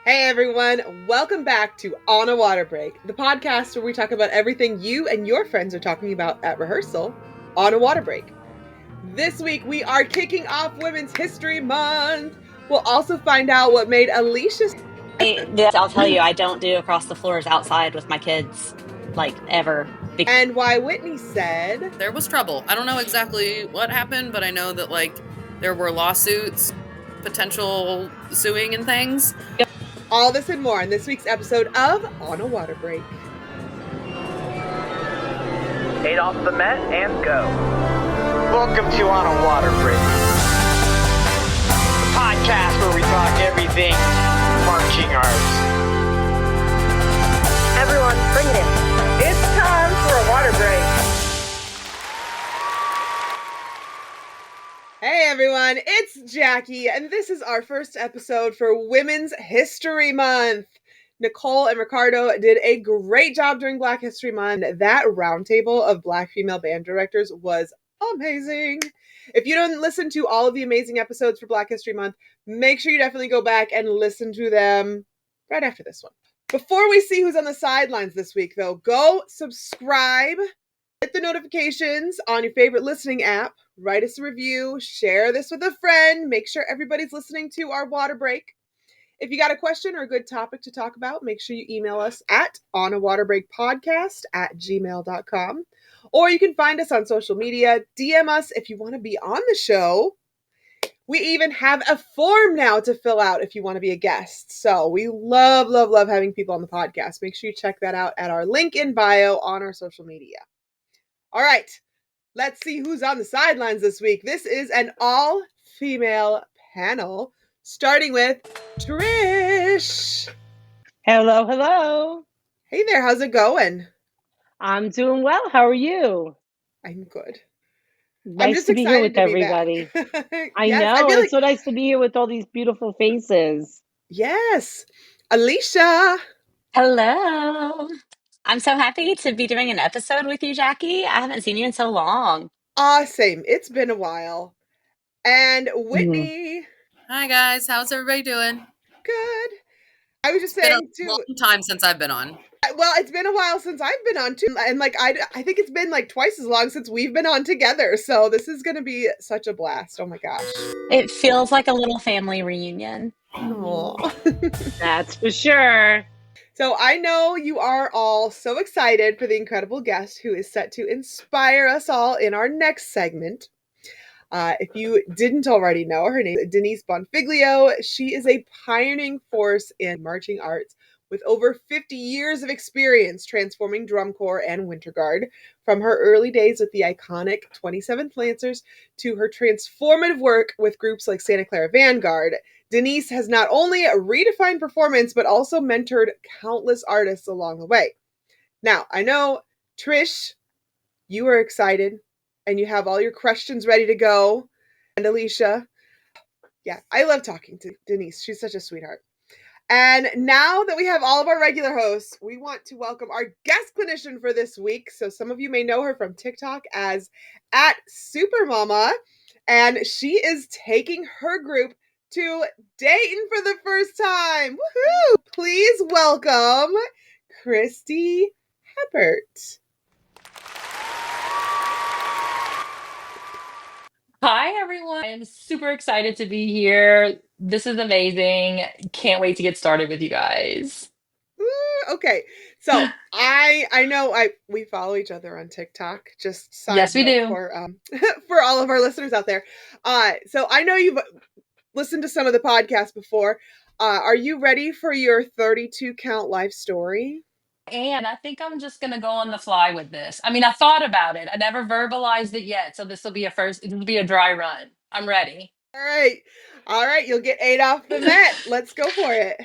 Hey everyone, welcome back to On a Water Break, the podcast where we talk about everything you and your friends are talking about at rehearsal on a water break. This week we are kicking off Women's History Month. We'll also find out what made Alicia... I'll tell you, I don't do across the floors outside with my kids, like, ever. And why Whitney said... There was trouble. I don't know exactly what happened, but I know that, there were lawsuits, potential suing and things. All this and more in this week's episode of On a Water Break. 8 off the mat and go. Welcome to On a Water Break, the podcast where we talk everything marching arts. Everyone, bring it in. It's time for a water break. Hey everyone, it's Jackie, and this is our first episode for Women's History Month. Nicole and Ricardo did a great job during Black History Month. That roundtable of Black female band directors was amazing. If you don't listen to all of the amazing episodes for Black History Month, make sure you definitely go back and listen to them right after this one. Before we see who's on the sidelines this week, though, go subscribe, hit the notifications on your favorite listening app, write us a review, share this with a friend, make sure everybody's listening to our water break. If you got a question or a good topic to talk about, make sure you email us at onawaterbreakpodcast@gmail.com. Or you can find us on social media, DM us if you want to be on the show. We even have a form now to fill out if you want to be a guest. So we love, love, love having people on the podcast. Make sure you check that out at our link in bio on our social media. All right, let's see who's on the sidelines this week. This is an all-female panel, starting with Trish. Hello, hello. Hey there, how's it going? I'm doing well. How are you? I'm good. Nice to be here with everybody. I know. It's so nice to be here with all these beautiful faces. Yes. Alicia. Hello. I'm so happy to be doing an episode with you, Jackie. I haven't seen you in so long. Same. It's been a while. And Whitney. Hi, guys. How's everybody doing? Good. I was just saying, It's been a long time since I've been on. Well, it's been a while since I've been on, too. And, I think it's been, twice as long since we've been on together. So this is going to be such a blast. Oh, my gosh. It feels like a little family reunion. Oh, that's for sure. So I know you are all so excited for the incredible guest who is set to inspire us all in our next segment. If you didn't already know, her name is Denise Bonfiglio. She is a pioneering force in marching arts with over 50 years of experience transforming drum corps and winter guard. From her early days with the iconic 27th Lancers to her transformative work with groups like Santa Clara Vanguard, Denise has not only redefined performance, but also mentored countless artists along the way. Now, I know, Trish, you are excited and you have all your questions ready to go. And Alicia, yeah, I love talking to Denise. She's such a sweetheart. And now that we have all of our regular hosts, we want to welcome our guest clinician for this week. So some of you may know her from TikTok as @Supermama, and she is taking her group to Dayton for the first time. Woohoo! Please welcome Kristi Hebert. Hi, everyone. I'm super excited to be here. This is amazing. Can't wait to get started with you guys. Okay, so I know we follow each other on TikTok. Just side Yes, we note do. for for all of our listeners out there. So I know you've listened to some of the podcasts before. Are you ready for your 32 count life story? And I think I'm just gonna go on the fly with this. I mean, I thought about it. I never verbalized it yet, so this will be it'll be a dry run. I'm ready. All right, you'll get 8 off the mat. Let's go for it.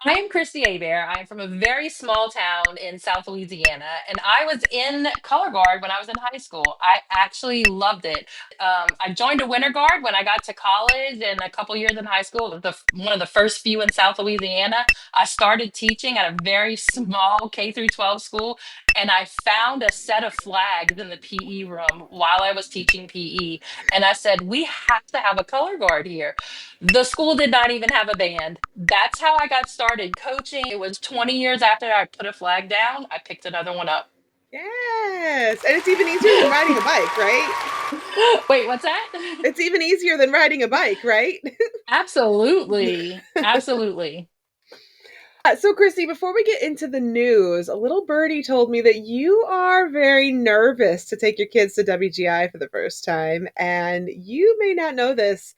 I am Kristi Hebert. I'm from a very small town in South Louisiana, and I was in color guard when I was in high school. I actually loved it. I joined a winter guard when I got to college, and a couple years in high school. It was one of the first few in South Louisiana. I started teaching at a very small K through 12 school, and I found a set of flags in the PE room while I was teaching PE. And I said, we have to have a color guard here. The school did not even have a band. That's how I got started coaching. It was 20 years after I put a flag down, I picked another one up. Yes. And it's even easier than riding a bike, right? Wait, what's that? It's even easier than riding a bike, right? Absolutely. Absolutely. So, Kristi, before we get into the news, a little birdie told me that you are very nervous to take your kids to WGI for the first time. And you may not know this,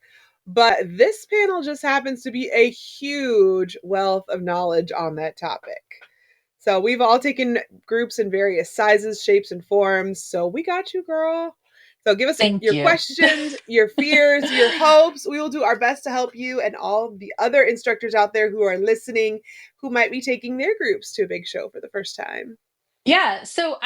but this panel just happens to be a huge wealth of knowledge on that topic. So, we've all taken groups in various sizes, shapes, and forms. So, we got you, girl. So give us your questions, your fears, your hopes. We will do our best to help you and all of the other instructors out there who are listening, who might be taking their groups to a big show for the first time. Yeah, so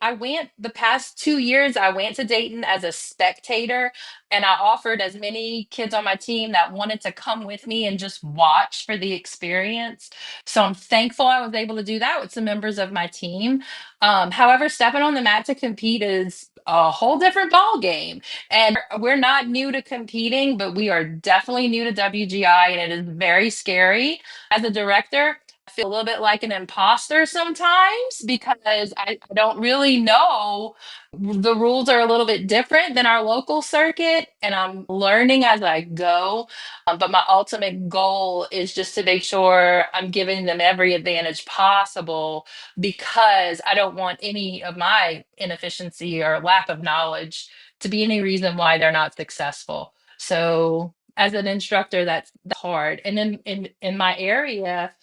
I went the past 2 years, I went to Dayton as a spectator, and I offered as many kids on my team that wanted to come with me and just watch for the experience. So I'm thankful I was able to do that with some members of my team. However, stepping on the mat to compete is a whole different ball game. And we're not new to competing, but we are definitely new to WGI, and it is very scary. As a director, I feel a little bit like an imposter sometimes because I don't really know. The rules are a little bit different than our local circuit, and I'm learning as I go. But my ultimate goal is just to make sure I'm giving them every advantage possible because I don't want any of my inefficiency or lack of knowledge to be any reason why they're not successful. So as an instructor, that's hard. And then in my area,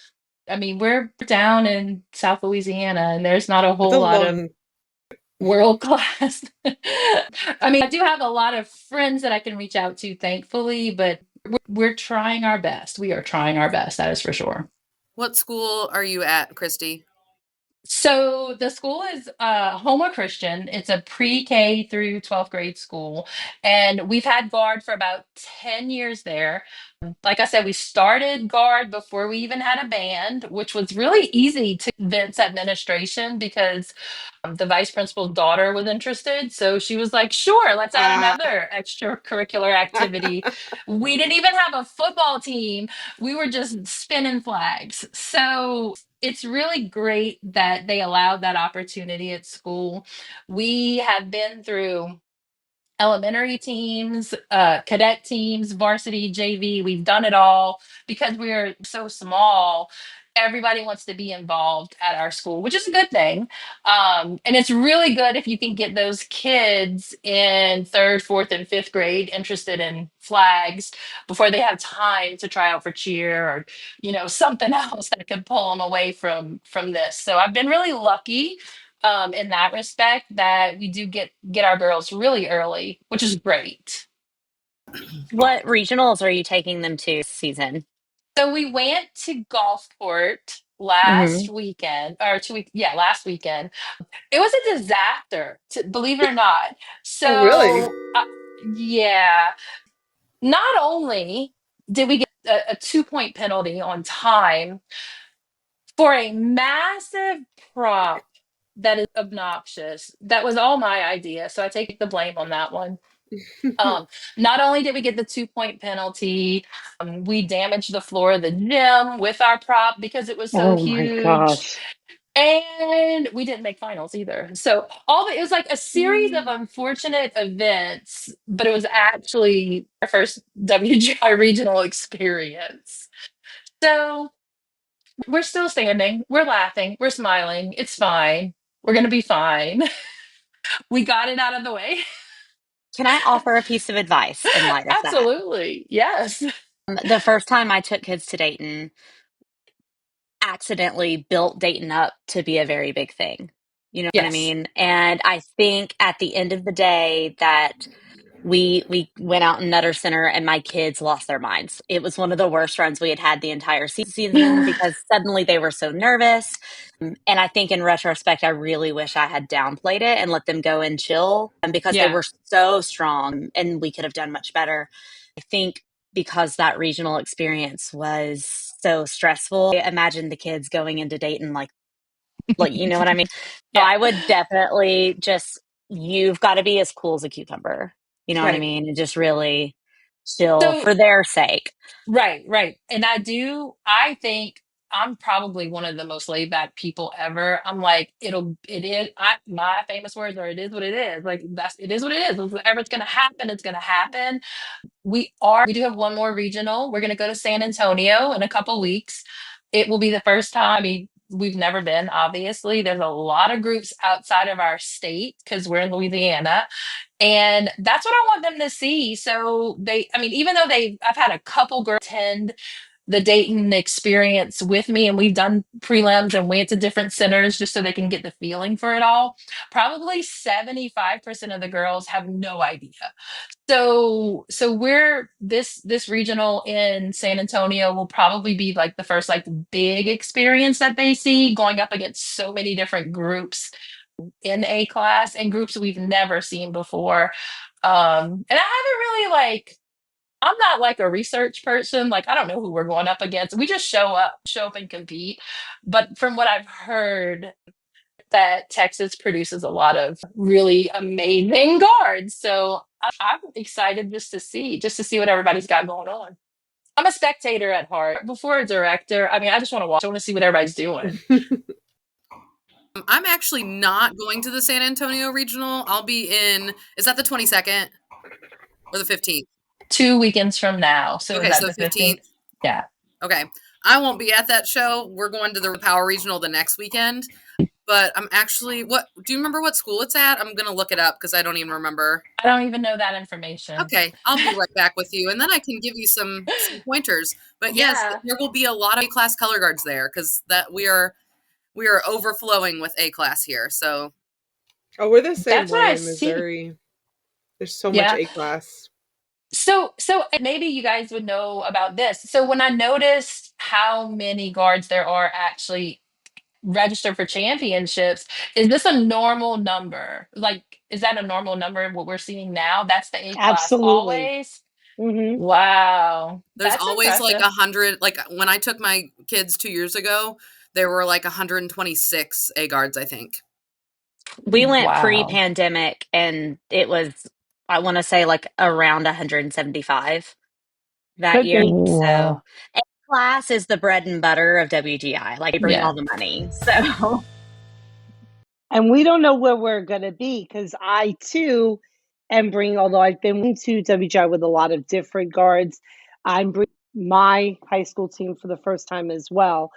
I mean, we're down in South Louisiana and there's not a whole lot of world class. I mean, I do have a lot of friends that I can reach out to, thankfully, but we're trying our best. We are trying our best, that is for sure. What school are you at, Kristi? So the school is Homa Christian. It's a pre-K through 12th grade school. And we've had guard for about 10 years there. Like I said, we started guard before we even had a band, which was really easy to convince administration because the vice principal's daughter was interested. So she was like, sure, let's add another extracurricular activity. We didn't even have a football team. We were just spinning flags. So it's really great that they allowed that opportunity at school. We have been through elementary teams, cadet teams, varsity, JV. We've done it all because we're so small. Everybody wants to be involved at our school, which is a good thing. And it's really good if you can get those kids in third, fourth, and fifth grade interested in flags before they have time to try out for cheer or, something else that could pull them away from this. So I've been really lucky in that respect that we do get our girls really early, which is great. What regionals are you taking them to this season? So we went to Gulfport last weekend or 2 weeks. Yeah, last weekend. It was a disaster, believe it or not. So, oh, really? Yeah. Not only did we get a 2-point penalty on time for a massive prop that is obnoxious. That was all my idea, so I take the blame on that one. Not only did we get the 2-point penalty, we damaged the floor of the gym with our prop because it was so huge. My gosh. And we didn't make finals either. So it was like a series of unfortunate events, but it was actually our first WGI regional experience. So we're still standing, we're laughing, we're smiling. It's fine. We're going to be fine. We got it out of the way. Can I offer a piece of advice in light of that? Absolutely. Yes. The first time I took kids to Dayton, accidentally built Dayton up to be a very big thing. You know what I mean? And I think at the end of the day that we went out in Nutter Center and my kids lost their minds. It was one of the worst runs we had had the entire season because suddenly they were so nervous. And I think in retrospect, I really wish I had downplayed it and let them go and chill because they were so strong and we could have done much better. I think because that regional experience was so stressful, I imagine the kids going into Dayton like Like, you know what I mean? So Yeah. I would definitely you've got to be as cool as a cucumber. You know what I Right. mean? And just really chill So for their sake. right. And I think I'm probably one of the most laid back people ever. I'm like, my famous words are, it is what it is. Like, it is what it is. Whatever it's going to happen, it's going to happen. We do have one more regional. We're going to go to San Antonio in a couple weeks. It will be the first time. I mean, we've never been, obviously. There's a lot of groups outside of our state because we're in Louisiana. And that's what I want them to see. So even though I've had a couple girls attend the Dayton experience with me, and we've done prelims and went to different centers just so they can get the feeling for it all. Probably 75% of the girls have no idea. So we're this regional in San Antonio will probably be like the first like big experience that they see, going up against so many different groups in A class and groups we've never seen before. And I haven't really I'm not like a research person. Like, I don't know who we're going up against. We just show up and compete. But from what I've heard, that Texas produces a lot of really amazing guards. So I'm excited just to see what everybody's got going on. I'm a spectator at heart. Before a director, I mean, I just want to watch. I want to see what everybody's doing. I'm actually not going to the San Antonio Regional. I'll be is that the 22nd or the 15th? 2 weekends from now. So okay, is that so the 15th? Yeah. Okay. I won't be at that show. We're going to the Power Regional the next weekend. But I'm actually, do you remember what school it's at? I'm going to look it up because I don't even remember. I don't even know that information. Okay. I'll be right back with you. And then I can give you some pointers. But yes, there will be a lot of A-class color guards there because we are overflowing with A-class here. So. Oh, we're the same That's what way I in Missouri. There's so much A-class. So maybe you guys would know about this. So when I noticed how many guards there are actually registered for championships, is this a normal number? Like, is that a normal number what we're seeing now? That's the A class Absolutely. always? Mm-hmm. Wow. There's That's always impressive. like 100, like when I took my kids 2 years ago, there were like 126 A guards, I think. We went pre-pandemic and it was, I want to say like around 175 that year. So A class is the bread and butter of WGI. Like, they bring all the money. So. And we don't know where we're going to be because I too am bringing, although I've been to WGI with a lot of different guards, I'm bringing my high school team for the first time as well.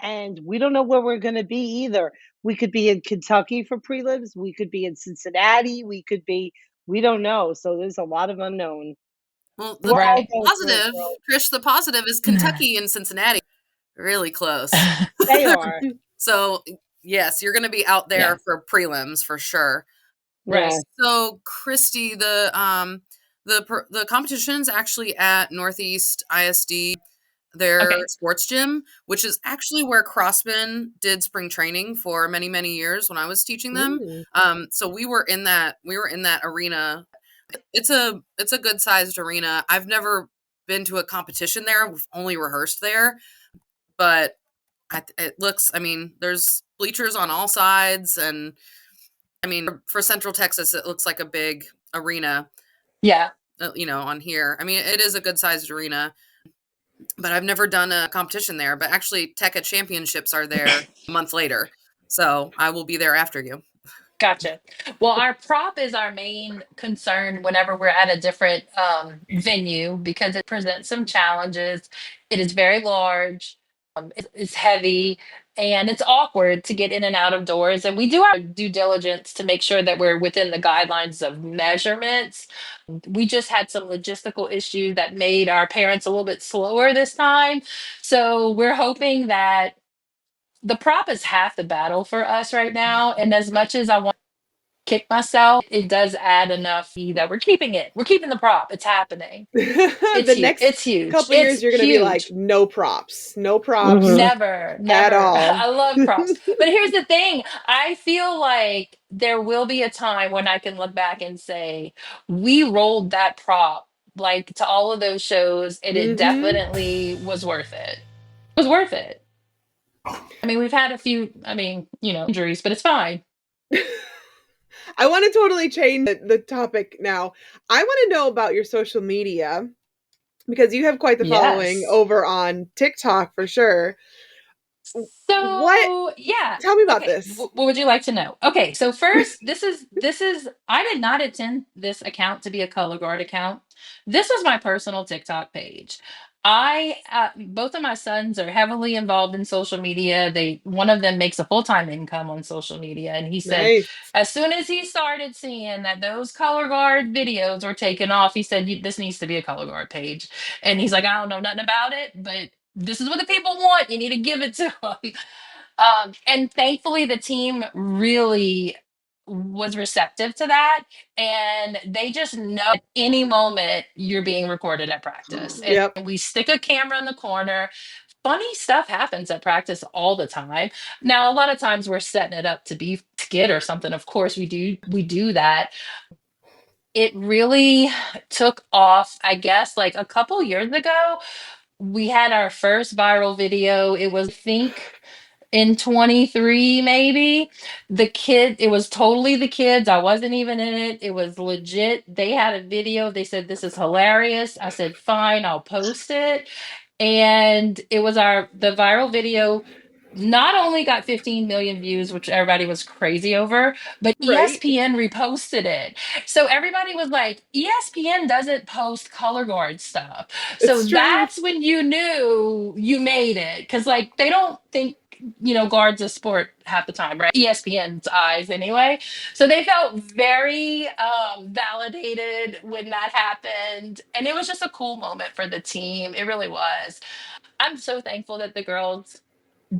And we don't know where we're going to be either. We could be in Kentucky for prelims. We could be in Cincinnati. We don't know. So there's a lot of unknown. Well, the positive, Trish, the positive is Kentucky and Cincinnati. Really close. They are. So, yes, you're going to be out there for prelims for sure. Right. So, Kristi, the competition's actually at Northeast ISD, their sports gym, which is actually where Crossman did spring training for many, many years when I was teaching them. So we were in that arena. It's a good sized arena. I've never been to a competition there. We've only rehearsed there, but it looks, I mean, there's bleachers on all sides. And I mean, for Central Texas, it looks like a big arena. Yeah. On here. I mean, it is a good sized arena, but I've never done a competition there. But actually, TECA championships are there a month later. So I will be there after you. Gotcha. Well, our prop is our main concern whenever we're at a different venue because it presents some challenges. It is very large, it's heavy, and it's awkward to get in and out of doors. And we do our due diligence to make sure that we're within the guidelines of measurements. We just had some logistical issues that made our parents a little bit slower this time. So we're hoping that the prop is half the battle for us right now. And as much as I want to kick myself, it does add enough that we're keeping it. We're keeping the prop. It's happening. It's the huge. next It's huge. couple years, you're going to be like, no props. Never at all. I love props. But here's the thing. I feel like there will be a time when I can look back and say, we rolled that prop like to all of those shows, and it definitely was worth it. It was worth it. I mean, we've had a few, injuries, but it's fine. I want to totally change the topic now. I want to know about your social media because you have quite the following Yes. over on TikTok for sure. What? So yeah. Tell me about Okay. this. What would you like to know? Okay. So first, this is I did not intend this account to be a color guard account. This was my personal TikTok page. I both of my sons are heavily involved in social media. One of them makes a full-time income on social media, and he said Nice. as soon as he started seeing that those color guard videos were taken off, he said this needs to be a color guard page. And he's like, I don't know nothing about it, but this is what the people want. You need to give it to them. And thankfully, the team really was receptive to that. And they just know at any moment you're being recorded at practice. And Yep. we stick a camera in the corner. Funny stuff happens at practice all the time. Now, a lot of times we're setting it up to be skit or something. Of course, we do that. It really took off, I guess, like a couple years ago. We had our first viral video. It was, I think, in 23 maybe. It was totally the kids. I wasn't even in it. It was legit. They had a video. They said this is hilarious. I said fine, I'll post it. And it was the viral video not only got 15 million views, which everybody was crazy over, but Right. ESPN reposted it. So everybody was like, ESPN doesn't post color guard stuff. So It's true. that's when you knew you made it. Because, like, they don't think, guards a sport half the time, right? ESPN's eyes, anyway. So they felt very validated when that happened. And it was just a cool moment for the team. It really was. I'm so thankful that the girls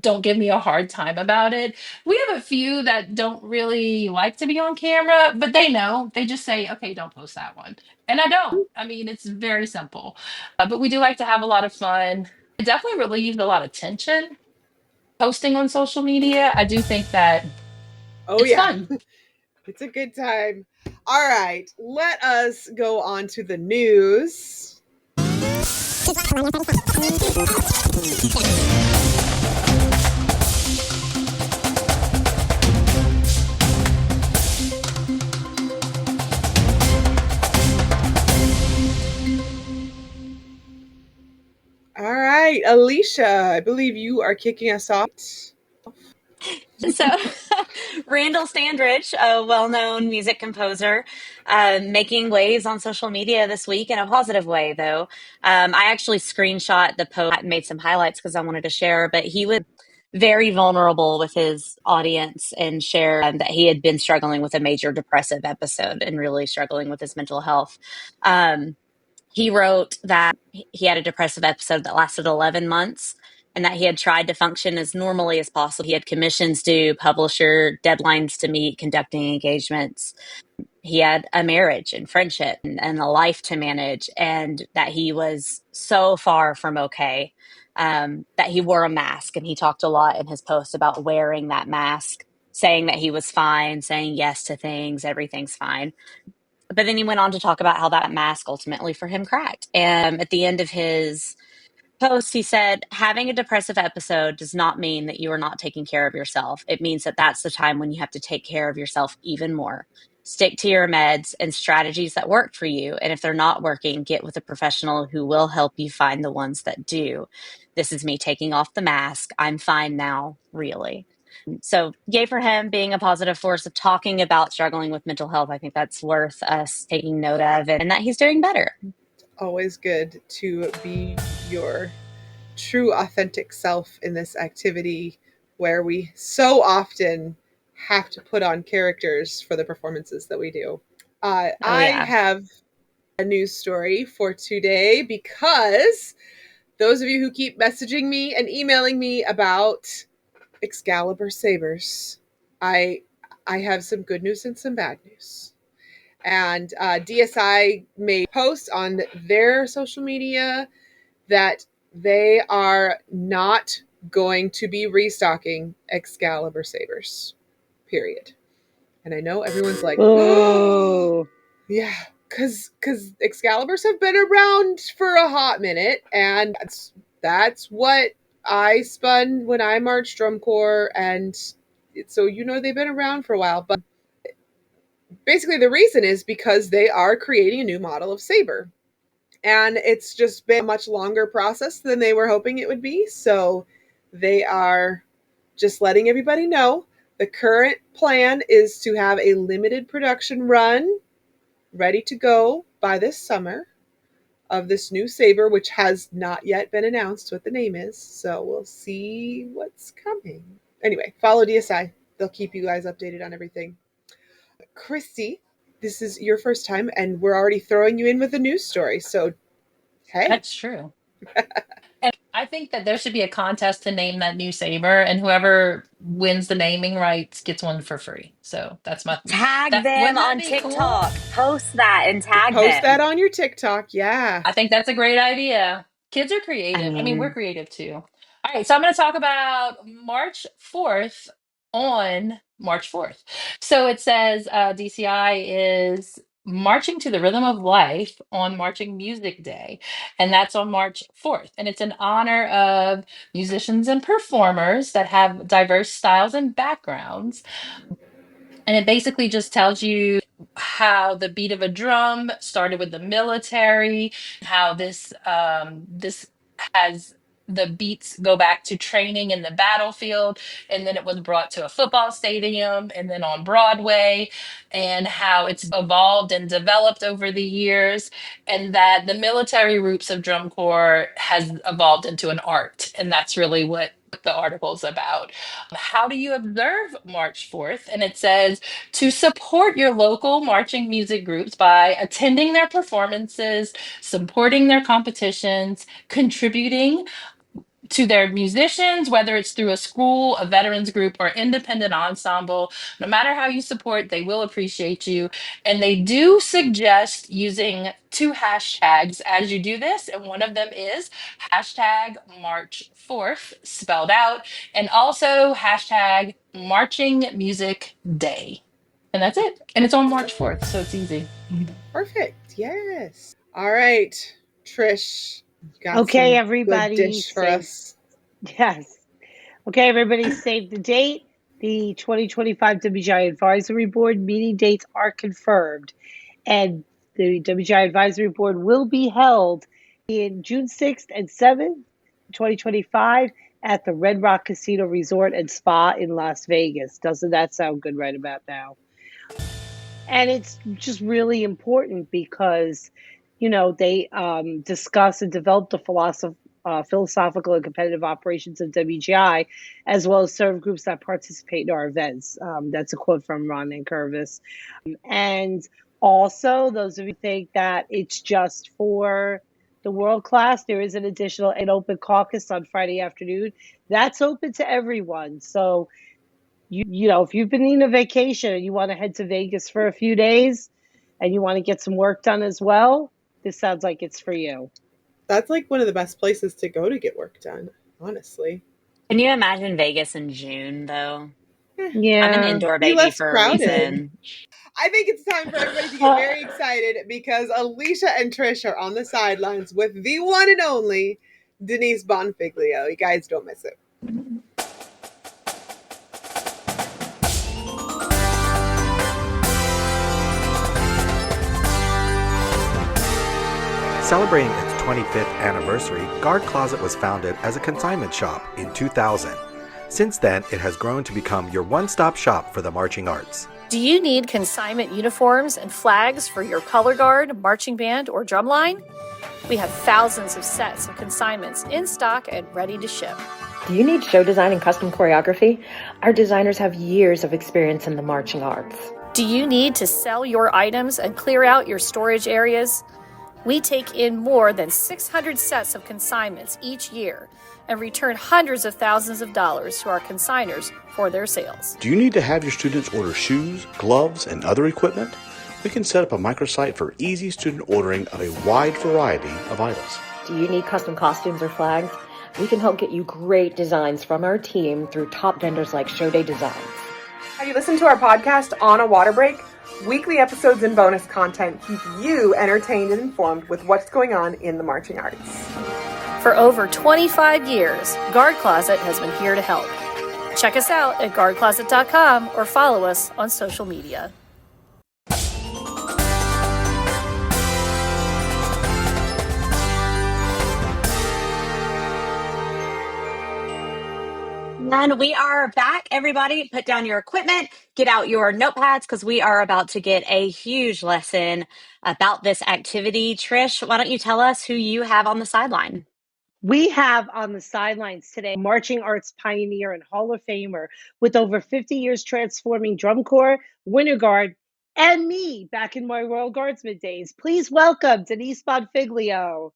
don't give me a hard time about it. We have a few that don't really like to be on camera, but they know. They just say, okay, don't post that one. And I don't. I mean, it's very simple. But we do like to have a lot of fun. It definitely relieves a lot of tension posting on social media. I do think that Oh, it's yeah. fun. It's a good time. All right. Let us go on to the news. All right, Alicia, I believe you are kicking us off. So, Randall Standridge, a well known music composer, making waves on social media this week in a positive way, though. I actually screenshot the post and made some highlights because I wanted to share, but he was very vulnerable with his audience and shared that he had been struggling with a major depressive episode and really struggling with his mental health. He wrote that he had a depressive episode that lasted 11 months and that he had tried to function as normally as possible. He had commissions due, publisher deadlines to meet, conducting engagements. He had a marriage and friendship and a life to manage, and that he was so far from okay, that he wore a mask. And he talked a lot in his post about wearing that mask, saying that he was fine, saying yes to things, everything's fine. But then he went on to talk about how that mask ultimately for him cracked. And at the end of his post, he said, having a depressive episode does not mean that you are not taking care of yourself. It means that that's the time when you have to take care of yourself even more. Stick to your meds and strategies that work for you. And if they're not working, get with a professional who will help you find the ones that do. This is me taking off the mask. I'm fine now, really. So, yay for him being a positive force of talking about struggling with mental health. I think that's worth us taking note of, and that he's doing better. Always good to be your true, authentic self in this activity where we so often have to put on characters for the performances that we do. Oh, I yeah. have a news story for today because those of you who keep messaging me and emailing me about Excalibur sabers, I have some good news and some bad news. And DSI made posts on their social media that they are not going to be restocking Excalibur sabers. Period. And I know everyone's like, Oh, yeah, because Excaliburs have been around for a hot minute, and that's what I spun when I marched drum corps, and so they've been around for a while. But basically, the reason is because they are creating a new model of saber, and it's just been a much longer process than they were hoping it would be. So they are just letting everybody know the current plan is to have a limited production run ready to go by this summer of this new saber, which has not yet been announced what the name is. So we'll see what's coming. Anyway, follow DSI. They'll keep you guys updated on everything. Kristi, this is your first time, and we're already throwing you in with a news story. So, hey. That's true. And I think that there should be a contest to name that new saber, and whoever wins the naming rights gets one for free. So that's my Tag that. them Wouldn't that on be TikTok. cool? Post that and tag Post them. that on your TikTok. Yeah. I think that's a great idea. Kids are creative. I mean, we're creative too. All right, so I'm going to talk about March 4th on March 4th. So it says DCI is marching to the rhythm of life on Marching Music Day, and that's on March 4th. And it's in honor of musicians and performers that have diverse styles and backgrounds. And it basically just tells you how the beat of a drum started with the military, how this has the beats go back to training in the battlefield, and then it was brought to a football stadium and then on Broadway, and how it's evolved and developed over the years, and that the military roots of drum corps has evolved into an art. And that's really what the article's about. How do you observe March 4th? And it says to support your local marching music groups by attending their performances, supporting their competitions, contributing to their musicians, whether it's through a school, a veterans group, or independent ensemble. No matter how you support, they will appreciate you. And they do suggest using 2 hashtags as you do this. And one of them is hashtag March 4th, spelled out, and also hashtag Marching Music Day. And that's it. And it's on March 4th, so it's easy. Perfect. Yes. All right, Trish. Got Okay, some everybody, good dish for us. Yes. Okay, everybody, save the date. The 2025 WGI Advisory Board meeting dates are confirmed, and the WGI Advisory Board will be held in June 6th and 7th, 2025, at the Red Rock Casino Resort and Spa in Las Vegas. Doesn't that sound good right about now? And it's just really important because, they discuss and develop the philosophical and competitive operations of WGI, as well as serve groups that participate in our events. That's a quote from Ron and Curvis. And also, those of you who think that it's just for the world class, there is an open caucus on Friday afternoon. That's open to everyone. So, if you've been needing a vacation and you want to head to Vegas for a few days and you want to get some work done as well, this sounds like it's for you. That's like one of the best places to go to get work done, honestly. Can you imagine Vegas in June, though? Yeah. I'm an indoor Be baby less for a crowded. reason. I think it's time for everybody to get very excited because Alicia and Trish are on the sidelines with the one and only Denise Bonfiglio. You guys don't miss it. Celebrating its 25th anniversary, Guard Closet was founded as a consignment shop in 2000. Since then, it has grown to become your one-stop shop for the marching arts. Do you need consignment uniforms and flags for your color guard, marching band, or drumline? We have thousands of sets of consignments in stock and ready to ship. Do you need show design and custom choreography? Our designers have years of experience in the marching arts. Do you need to sell your items and clear out your storage areas? We take in more than 600 sets of consignments each year and return hundreds of thousands of dollars to our consigners for their sales. Do you need to have your students order shoes, gloves, and other equipment? We can set up a microsite for easy student ordering of a wide variety of items. Do you need custom costumes or flags? We can help get you great designs from our team through top vendors like Show Day Designs. Have you listened to our podcast On a Water Break? Weekly episodes and bonus content keep you entertained and informed with what's going on in the marching arts. For over 25 years, Guard Closet has been here to help. Check us out at guardcloset.com or follow us on social media. And we are back, everybody. Put down your equipment, get out your notepads, because we are about to get a huge lesson about this activity. Trish, why don't you tell us who you have on the sideline? We have on the sidelines today marching arts pioneer and Hall of Famer with over 50 years transforming drum corps, winter guard, and me back in my Royal Guardsman days. Please welcome Denise Bonfiglio.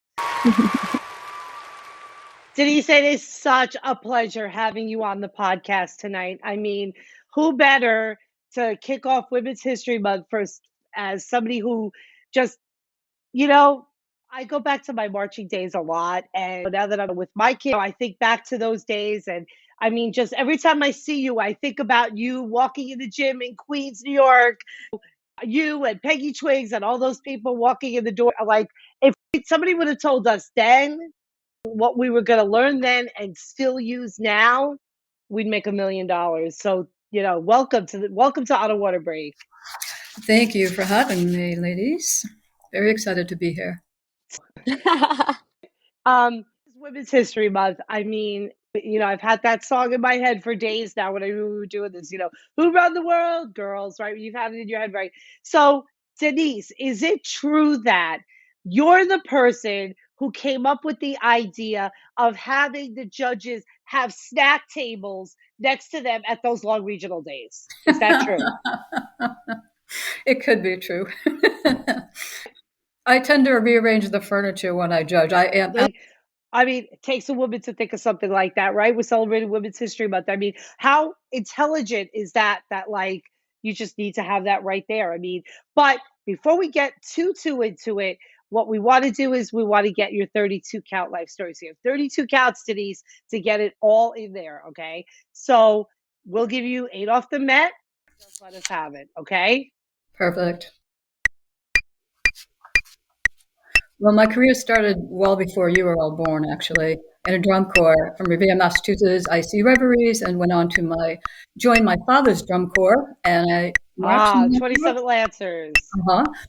Denise, it is such a pleasure having you on the podcast tonight. I mean, who better to kick off Women's History Month first as somebody who just, I go back to my marching days a lot. And now that I'm with my kid, I think back to those days. And I mean, just every time I see you, I think about you walking in the gym in Queens, New York, you and Peggy Twigs and all those people walking in the door. Like, if somebody would have told us then what we were going to learn then and still use now, we'd make $1 million. So, welcome to On a Water Break. Thank you for having me, ladies. Very excited to be here. Women's History Month. I mean, I've had that song in my head for days now when we were doing this, who run the world, girls, right? You've had it in your head, right? So, Denise, is it true that you're the person who came up with the idea of having the judges have snack tables next to them at those long regional days? Is that true? It could be true. I tend to rearrange the furniture when I judge. I mean, it takes a woman to think of something like that, right? We're celebrating Women's History Month. I mean, how intelligent is that like you just need to have that right there? I mean, but before we get too into it, what we want to do is we want to get your 32 count life story. So you have 32 counts, Denise, to get it all in there, okay? So we'll give you 8 off the Met. Just let us have it, okay? Perfect. Well, my career started well before you were all born, actually, in a drum corps from Revere, Massachusetts. I see reveries and went on to join my father's drum corps, and I marched 27 Lancers.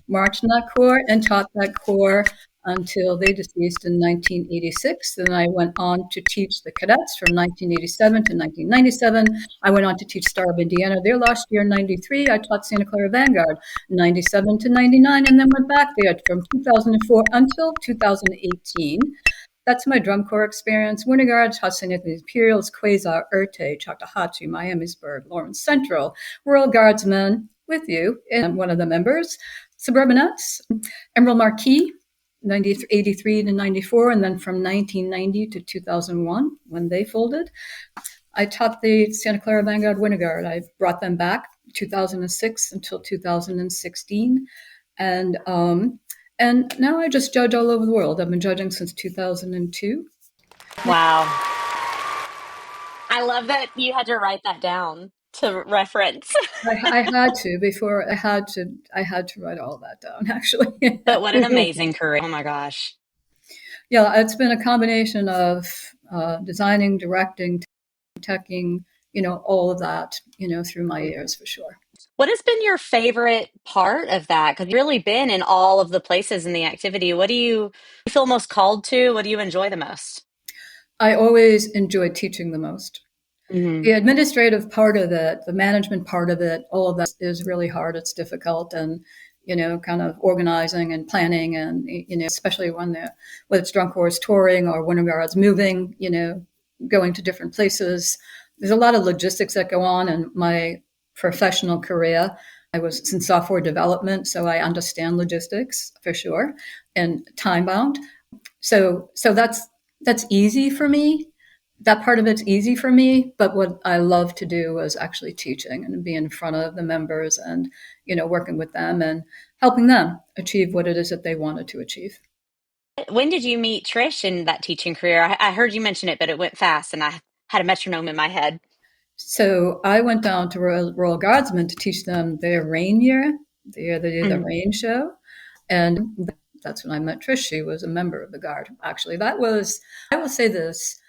Marched in that corps and taught that corps until they deceased in 1986. Then I went on to teach the cadets from 1987 to 1997. I went on to teach Star of Indiana their last year in 93. I taught Santa Clara Vanguard 97 to 99, and then went back there from 2004 until 2018. That's my drum corps experience. Winter Guard, taught St. Anthony's Imperials, Quasar, Urte, Choctawhatchee, Miamisburg, Lawrence Central, Royal Guardsmen with you, and one of the members, Suburbanettes, Emerald Marquis, 83 to 94, and then from 1990 to 2001 when they folded. I taught the Santa Clara Vanguard Winter Guard. I brought them back 2006 until 2016, and now I just judge all over the world. I've been judging since 2002. Wow. I love that you had to write that down to reference. I had to before I had to write all that down, actually. But what an amazing career. Oh my gosh. Yeah, it's been a combination of designing, directing, teching, all of that, through my years for sure. What has been your favorite part of that? Because you've really been in all of the places in the activity. What do you feel most called to? What do you enjoy the most? I always enjoy teaching the most. Mm-hmm. The administrative part of it, the management part of it, all of that is really hard. It's difficult, and kind of organizing and planning, and especially whether it's drum corps touring or winter guards moving, going to different places. There's a lot of logistics that go on in my professional career. I was in software development, so I understand logistics for sure, and time bound. So that's easy for me. That part of it's easy for me, but what I love to do is actually teaching and be in front of the members and, working with them and helping them achieve what it is that they wanted to achieve. When did you meet Trish in that teaching career? I heard you mention it, but it went fast and I had a metronome in my head. So I went down to Royal Guardsmen to teach them their rain year. They did the rain show. And that's when I met Trish. She was a member of the Guard. Actually, I will say this,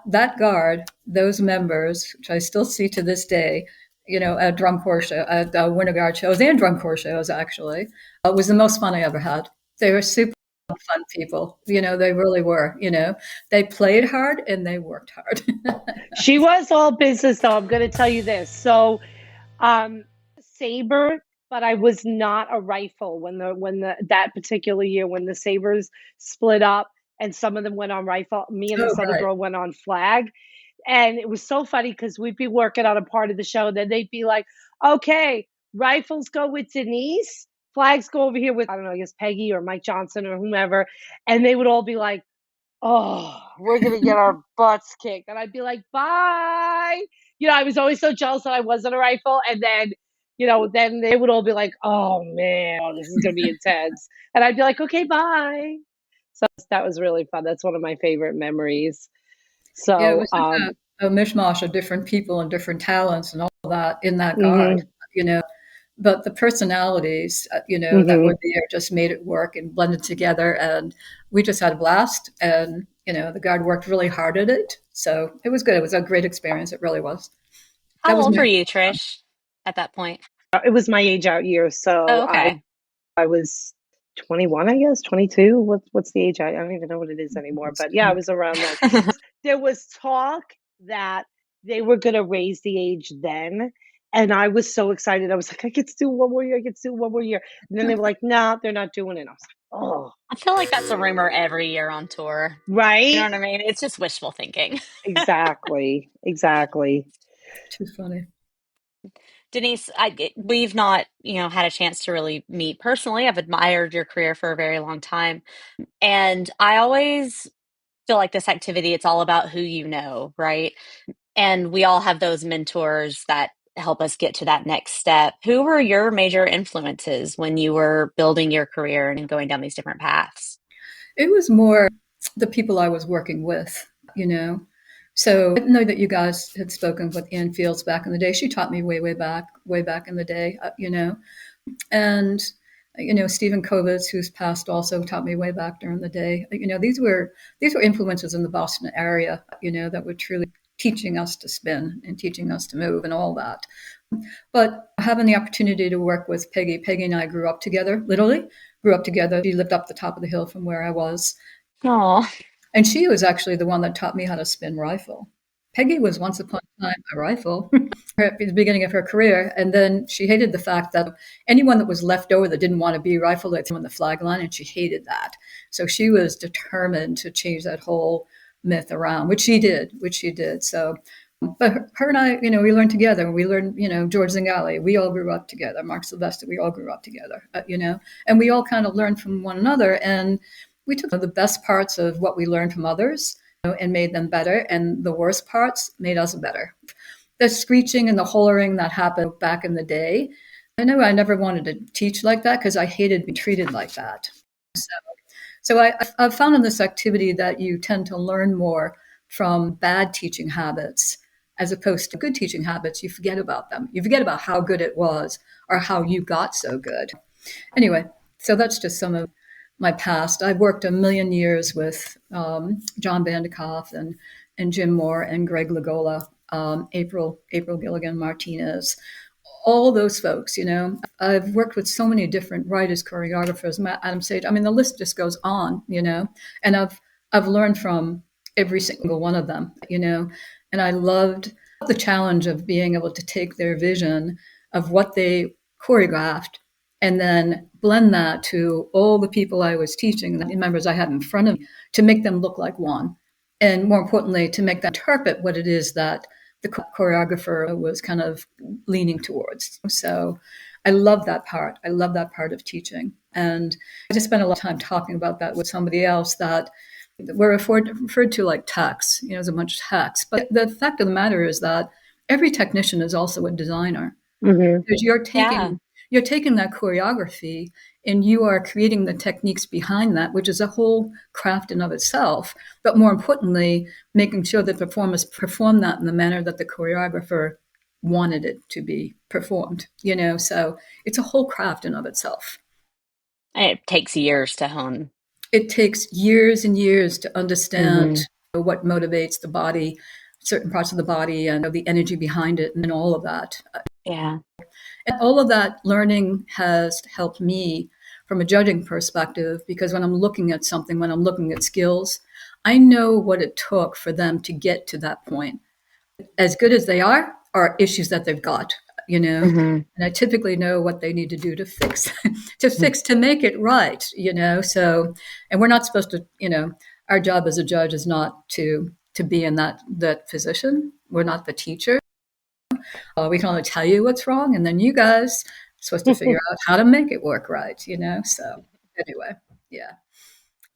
that Guard, those members, which I still see to this day, at drum corps show, at Winter Guard shows and drum corps shows, actually, was the most fun I ever had. They were super fun people. They really were. They played hard and they worked hard. She was all business, though. I'm going to tell you this. So, saber, but I was not a rifle when that particular year when the sabers split up and some of them went on rifle. Me and this other girl went on flag. And it was so funny because we'd be working on a part of the show. Then they'd be like, okay, rifles go with Denise. Flags go over here with, I don't know, I guess Peggy or Mike Johnson or whomever. And they would all be like, oh, we're going to get our butts kicked. And I'd be like, bye. I was always so jealous that I wasn't a rifle. And then, then they would all be like, oh, man, this is going to be intense. And I'd be like, okay, bye. So that was really fun. That's one of my favorite memories. So yeah, it was a mishmash of different people and different talents and all that in that Guard, but the personalities, that were there just made it work and blended together. And we just had a blast. And, the Guard worked really hard at it. So it was good. It was a great experience. It really was. How old were you, Trish, at that point? It was my age out year. So okay. I was 21, I guess, 22. What's the age? I don't even know what it is anymore. But yeah, I was around that. There was talk that they were going to raise the age then. And I was so excited. I was like, I get to do one more year. I get to do one more year. And then they were like, no, they're not doing it. I was like, oh. I feel like that's a rumor every year on tour. Right? You know what I mean? It's just wishful thinking. Exactly. Too funny. Denise, we've not, had a chance to really meet personally. I've admired your career for a very long time. And I always feel like this activity, it's all about who you know, right? And we all have those mentors that help us get to that next step. Who were your major influences when you were building your career and going down these different paths? It was more the people I was working with, So I know that you guys had spoken with Ann Fields back in the day. She taught me way back in the day, And, Stephen Kovitz, who's passed, also taught me way back during the day. These were influences in the Boston area, that were truly teaching us to spin and teaching us to move and all that. But having the opportunity to work with Peggy and I grew up together, literally grew up together. She lived up the top of the hill from where I was. Aww. And she was actually the one that taught me how to spin rifle. Peggy was once upon a time a rifle at the beginning of her career. And then she hated the fact that anyone that was left over that didn't want to be rifle, they'd throw on the flag line, and she hated that. So she was determined to change that whole myth around, which she did. So, but her and I, we learned together. We learned, George Zingali. We all grew up together. Mark Sylvester, we all grew up together, and we all kind of learned from one another. And we took the best parts of what we learned from others and made them better, and the worst parts made us better. The screeching and the hollering that happened back in the day, I know I never wanted to teach like that because I hated being treated like that. So I've found in this activity that you tend to learn more from bad teaching habits as opposed to good teaching habits. You forget about them. You forget about how good it was or how you got so good. Anyway, so that's just some of my past. I've worked a million years with John Vandekoff and Jim Moore and Greg Lagola, April Gilligan Martinez, all those folks. I've worked with so many different writers, choreographers, Adam Sage. I mean, the list just goes on. And I've learned from every single one of them. And I loved the challenge of being able to take their vision of what they choreographed and then blend that to all the people I was teaching, the members I had in front of me, to make them look like one. And more importantly, to make them interpret what it is that the choreographer was kind of leaning towards. So I love that part. I love that part of teaching. And I just spent a lot of time talking about that with somebody else, that we're referred to like techs, as a bunch of techs. But the fact of the matter is that every technician is also a designer. Mm-hmm. Because you're taking that choreography and you are creating the techniques behind that, which is a whole craft in of itself. But more importantly, making sure that performers perform that in the manner that the choreographer wanted it to be performed, So it's a whole craft in of itself. It takes years to hone. It takes years and years to understand Mm-hmm. what motivates the body, certain parts of the body, and the energy behind it, and all of that. Yeah. And all of that learning has helped me from a judging perspective, because when I'm looking at something, when I'm looking at skills, I know what it took for them to get to that point. As good as they are issues that they've got, Mm-hmm. and I typically know what they need to do to fix, to make it right, so, and we're not supposed to, our job as a judge is not to be in that position. We're not the teacher. We can only tell you what's wrong, and then you guys are supposed to figure out how to make it work right, so anyway, yeah.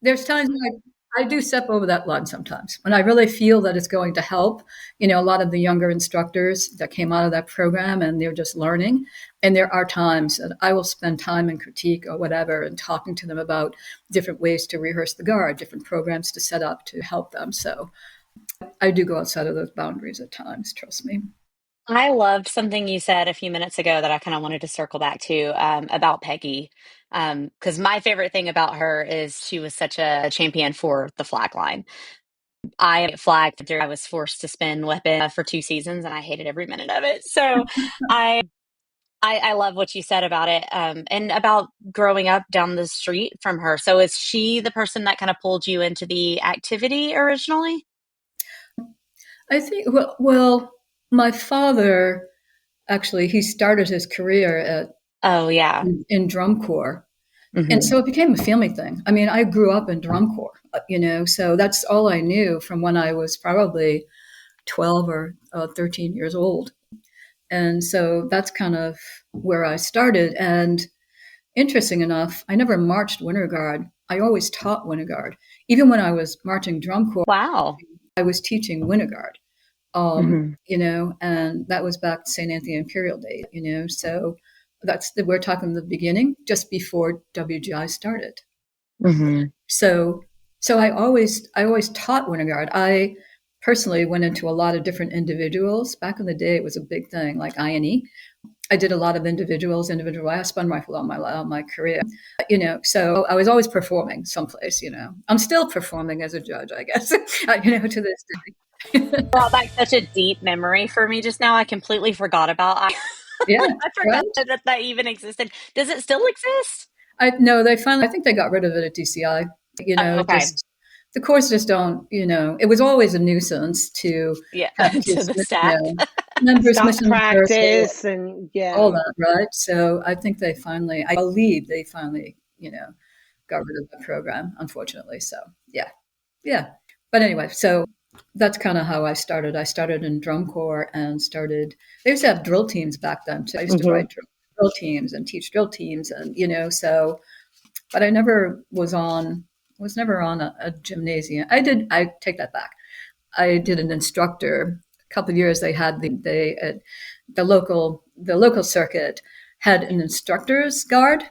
There's times when I do step over that line sometimes when I really feel that it's going to help. A lot of the younger instructors that came out of that program and they're just learning. And there are times that I will spend time in critique or whatever and talking to them about different ways to rehearse the guard, different programs to set up to help them. So I do go outside of those boundaries at times, trust me. I loved something you said a few minutes ago that I kind of wanted to circle back to about Peggy. Because my favorite thing about her is she was such a champion for the flag line. I flagged after I was forced to spin weapon for 2 seasons, and I hated every minute of it. So I love what you said about it, and about growing up down the street from her. So is she the person that kind of pulled you into the activity originally? I think, well, my father, actually, he started his career in drum corps. Mm-hmm. And so it became a family thing. I mean, I grew up in drum corps, so that's all I knew from when I was probably 12 or 13 years old. And so that's kind of where I started. And interesting enough, I never marched Winter Guard. I always taught Winter Guard. Even when I was marching drum corps, Wow. I was teaching Winter Guard. Mm-hmm. And that was back St. Anthony Imperial Day, so we're talking the beginning, just before WGI started. Mm-hmm. So I always taught Winter Guard. I personally went into a lot of different individuals. Back in the day, it was a big thing, like INE. I did a lot of individual. I spun rifle all my career, so I was always performing someplace, I'm still performing as a judge, I guess, to this day. Brought back such a deep memory for me just now. I completely forgot about. Yeah, I forgot right? that even existed. Does it still exist? No, I think they got rid of it at DCI. Okay. Just the courts just don't. It was always a nuisance to have to the staff. members Stop missing practice and all that, right? So I think I believe they finally, got rid of the program, unfortunately. So yeah. But anyway, so that's kind of how I started. I started in drum corps and they used to have drill teams back then too. I used to write drill teams and teach drill teams, and so, but I was never on a gymnasium. I take that back. I did an instructor. A couple of years they had the local circuit had an instructor's guard.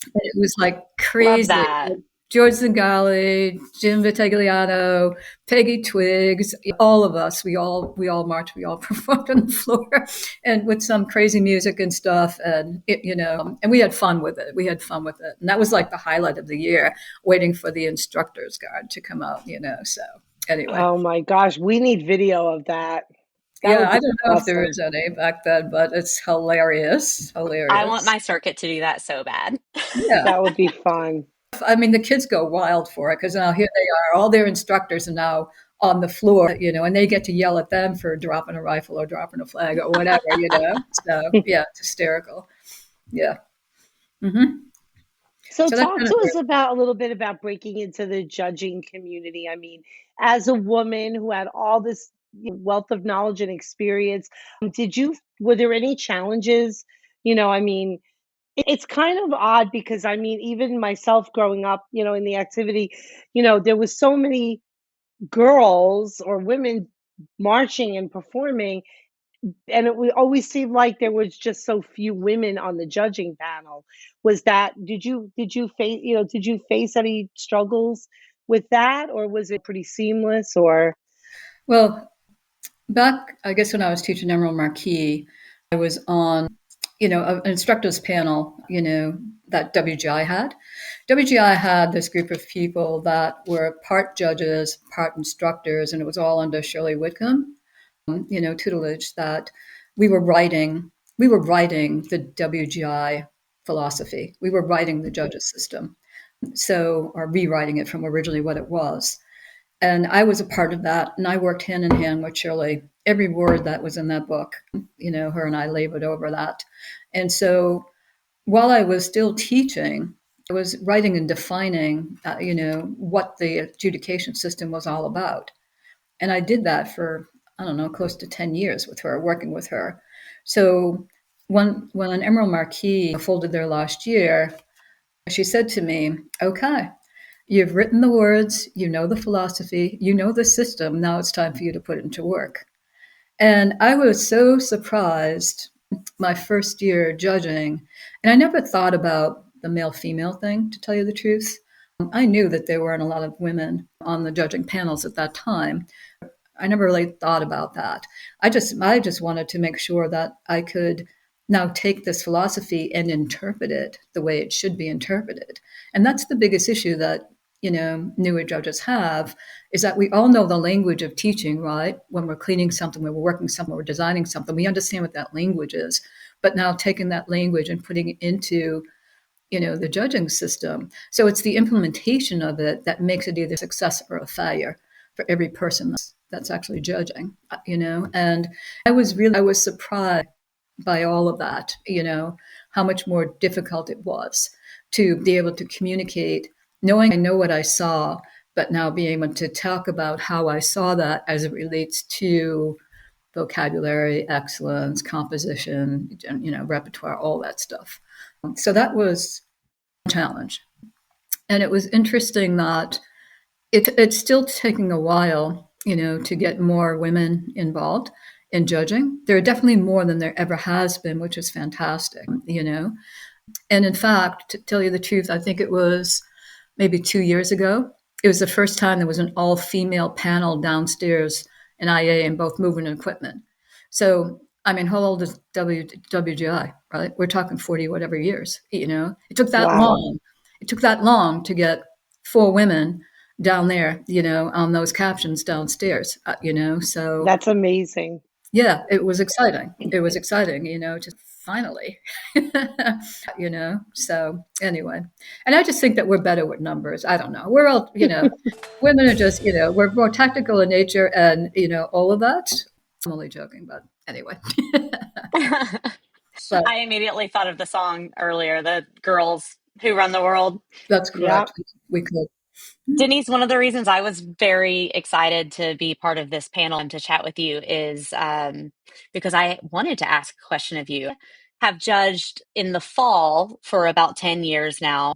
And it was like crazy. Love that. George Zingale, Jim Vitagliano, Peggy Twiggs, all of us, we all marched, we all performed on the floor, and with some crazy music and stuff, and and we had fun with it. And that was like the highlight of the year, waiting for the instructor's guard to come out. So anyway. Oh my gosh, we need video of that. I don't know if there is any back then, but it's hilarious. I want my circuit to do that so bad. Yeah, that would be fun. I mean, the kids go wild for it because now here they are, all their instructors are now on the floor, and they get to yell at them for dropping a rifle or dropping a flag or whatever, So yeah, it's hysterical. Yeah. Mm-hmm. So talk to us a little bit about breaking into the judging community. I mean, as a woman who had all this wealth of knowledge and experience, were there any challenges? I mean, it's kind of odd because I mean, even myself growing up, in the activity, there was so many girls or women marching and performing, and it would always seem like there was just so few women on the judging panel. Did you face any struggles with that, or was it pretty seamless? Or well, back I guess when I was teaching Emerald Marquis, I was on an instructors panel, that WGI had. WGI had this group of people that were part judges, part instructors, and it was all under Shirley Whitcomb, tutelage, that we were writing the WGI philosophy. We were writing the judges system. So, or rewriting it from originally what it was. And I was a part of that, and I worked hand in hand with Shirley. Every word that was in that book, her and I labored over that. And so while I was still teaching, I was writing and defining, what the adjudication system was all about. And I did that for, I don't know, close to 10 years with her, working with her. So when an Emerald Marquis folded their last year, she said to me, okay, you've written the words, you know the philosophy, you know the system, now it's time for you to put it into work. And I was so surprised my first year judging, and I never thought about the male-female thing, to tell you the truth. I knew that there weren't a lot of women on the judging panels at that time. I never really thought about that. I just wanted to make sure that I could now take this philosophy and interpret it the way it should be interpreted. And that's the biggest issue that, newer judges have, is that we all know the language of teaching, right? When we're cleaning something, when we're working something, we're designing something, we understand what that language is. But now taking that language and putting it into, the judging system. So it's the implementation of it that makes it either a success or a failure for every person that's actually judging, And I was surprised by all of that, how much more difficult it was to be able to communicate, knowing I know what I saw, but now being able to talk about how I saw that as it relates to vocabulary, excellence, composition, repertoire, all that stuff. So that was a challenge. And it was interesting that it's still taking a while, to get more women involved in judging. There are definitely more than there ever has been, which is fantastic, And in fact, to tell you the truth, I think it was maybe 2 years ago. It was the first time there was an all-female panel downstairs in IA in both movement and equipment. So, how old is WGI, right? We're talking 40 whatever years, It took that long. It took that long to get 4 women down there, on those captions downstairs, so. That's amazing. Yeah, it was exciting. It was exciting, just finally, so anyway. And I just think that we're better with numbers. I don't know. We're all, women are just, we're more tactical in nature and, all of that. I'm only joking, but anyway. But I immediately thought of the song earlier, the Girls Who Run the World. That's correct. Yep. We could. Denise, one of the reasons I was very excited to be part of this panel and to chat with you is because I wanted to ask a question of you. Have judged in the fall for about 10 years now.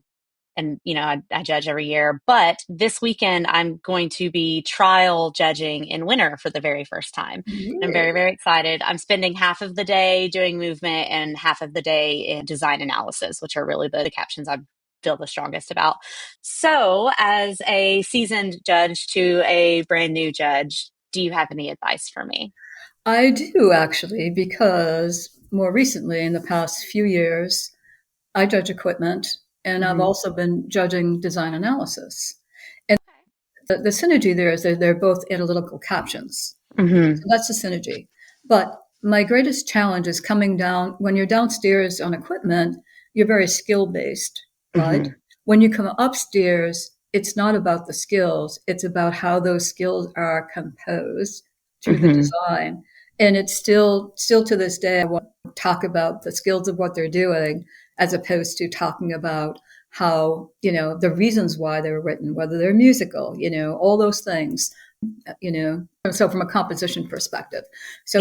And, I judge every year. But this weekend, I'm going to be trial judging in winter for the very first time. I'm very, very excited. I'm spending half of the day doing movement and half of the day in design analysis, which are really the captions I feel the strongest about. So as a seasoned judge to a brand new judge, do you have any advice for me? I do, actually, because more recently, in the past few years, I judge equipment. And I've also been judging design analysis. And the synergy there is that they're both analytical captions. So that's the synergy. But my greatest challenge is coming down, when you're downstairs on equipment, you're very skill-based, right? When you come upstairs, it's not about the skills. It's about how those skills are composed through the design. And it's still to this day, I want to talk about the skills of what they're doing, as opposed to talking about how, the reasons why they were written, whether they're musical, all those things, so from a composition perspective. So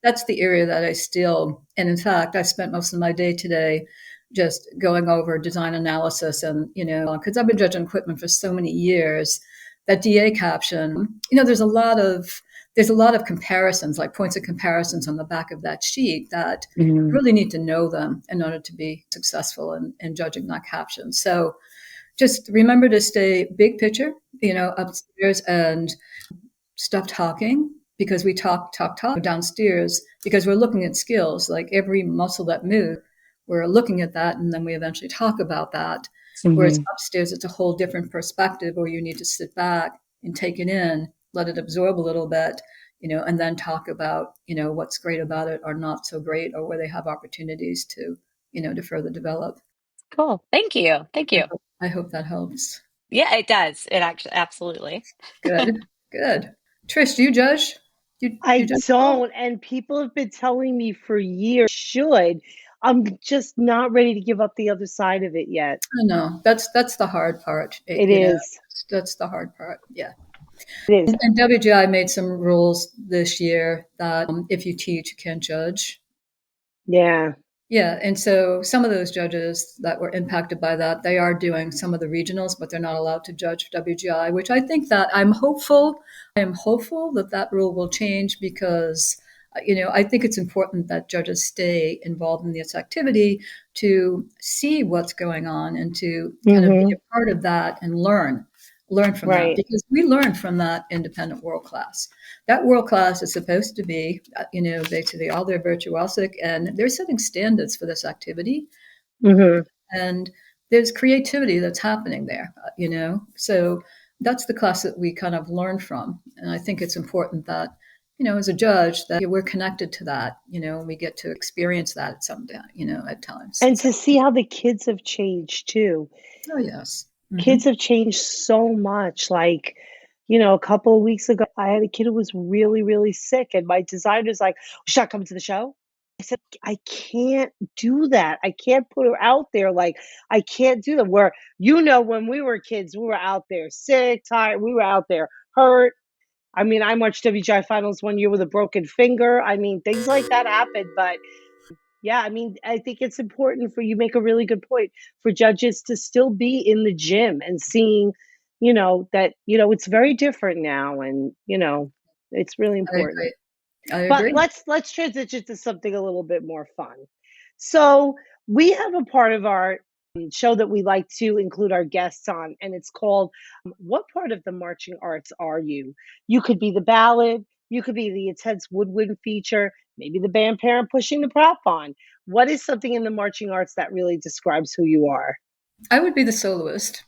that's the area that I still, and in fact, I spent most of my day today just going over design analysis and, because I've been judging equipment for so many years, that DA caption, there's a lot of comparisons, like points of comparisons on the back of that sheet that you really need to know them in order to be successful in judging that caption. So just remember to stay big picture, upstairs, and stop talking, because we talk downstairs, because we're looking at skills, like every muscle that moves. we're looking at that, and then we eventually talk about that. Whereas upstairs, it's a whole different perspective, where you need to sit back and take it in, let it absorb a little bit, and then talk about, what's great about it or not so great, or where they have opportunities to, to further develop. Cool. Thank you. Thank you. I hope that helps. Yeah, it does. It actually, absolutely. Good. Good. Trish, do you judge? I don't, and people have been telling me for years should. I'm just not ready to give up the other side of it yet. I know. That's the hard part. It is. That's the hard part. Yeah. It is. And WGI made some rules this year that if you teach, you can't judge. Yeah. Yeah, and so some of those judges that were impacted by that, they are doing some of the regionals, but they're not allowed to judge WGI, which I think that I am hopeful that that rule will change, because, I think it's important that judges stay involved in this activity to see what's going on and to kind of be a part of that and learn from that, because we learn from that independent world class. That world class is supposed to be, basically all their virtuosic, and they're setting standards for this activity. And there's creativity that's happening there, So that's the class that we kind of learn from. And I think it's important that, as a judge, that we're connected to that, we get to experience that at some, at times. And to see how the kids have changed too. Oh, yes. Kids have changed so much. Like, a couple of weeks ago, I had a kid who was really, really sick, and my designer's like, "Should I come to the show?" I said, "I can't do that. I can't put her out there. Like, I can't do that." Where, when we were kids, we were out there sick, tired. We were out there hurt. I mean, I watched WGI finals one year with a broken finger. I mean, things like that happened. But yeah, I mean, I think it's important you make a really good point, for judges to still be in the gym and seeing, that, it's very different now, and, it's really important. I agree. But let's transition to something a little bit more fun. So we have a part of our show that we like to include our guests on, and it's called "What Part of the Marching Arts Are You?" You could be the ballad, you could be the intense woodwind feature, maybe the band parent pushing the prop on. What is something in the marching arts that really describes who you are? I would be the soloist.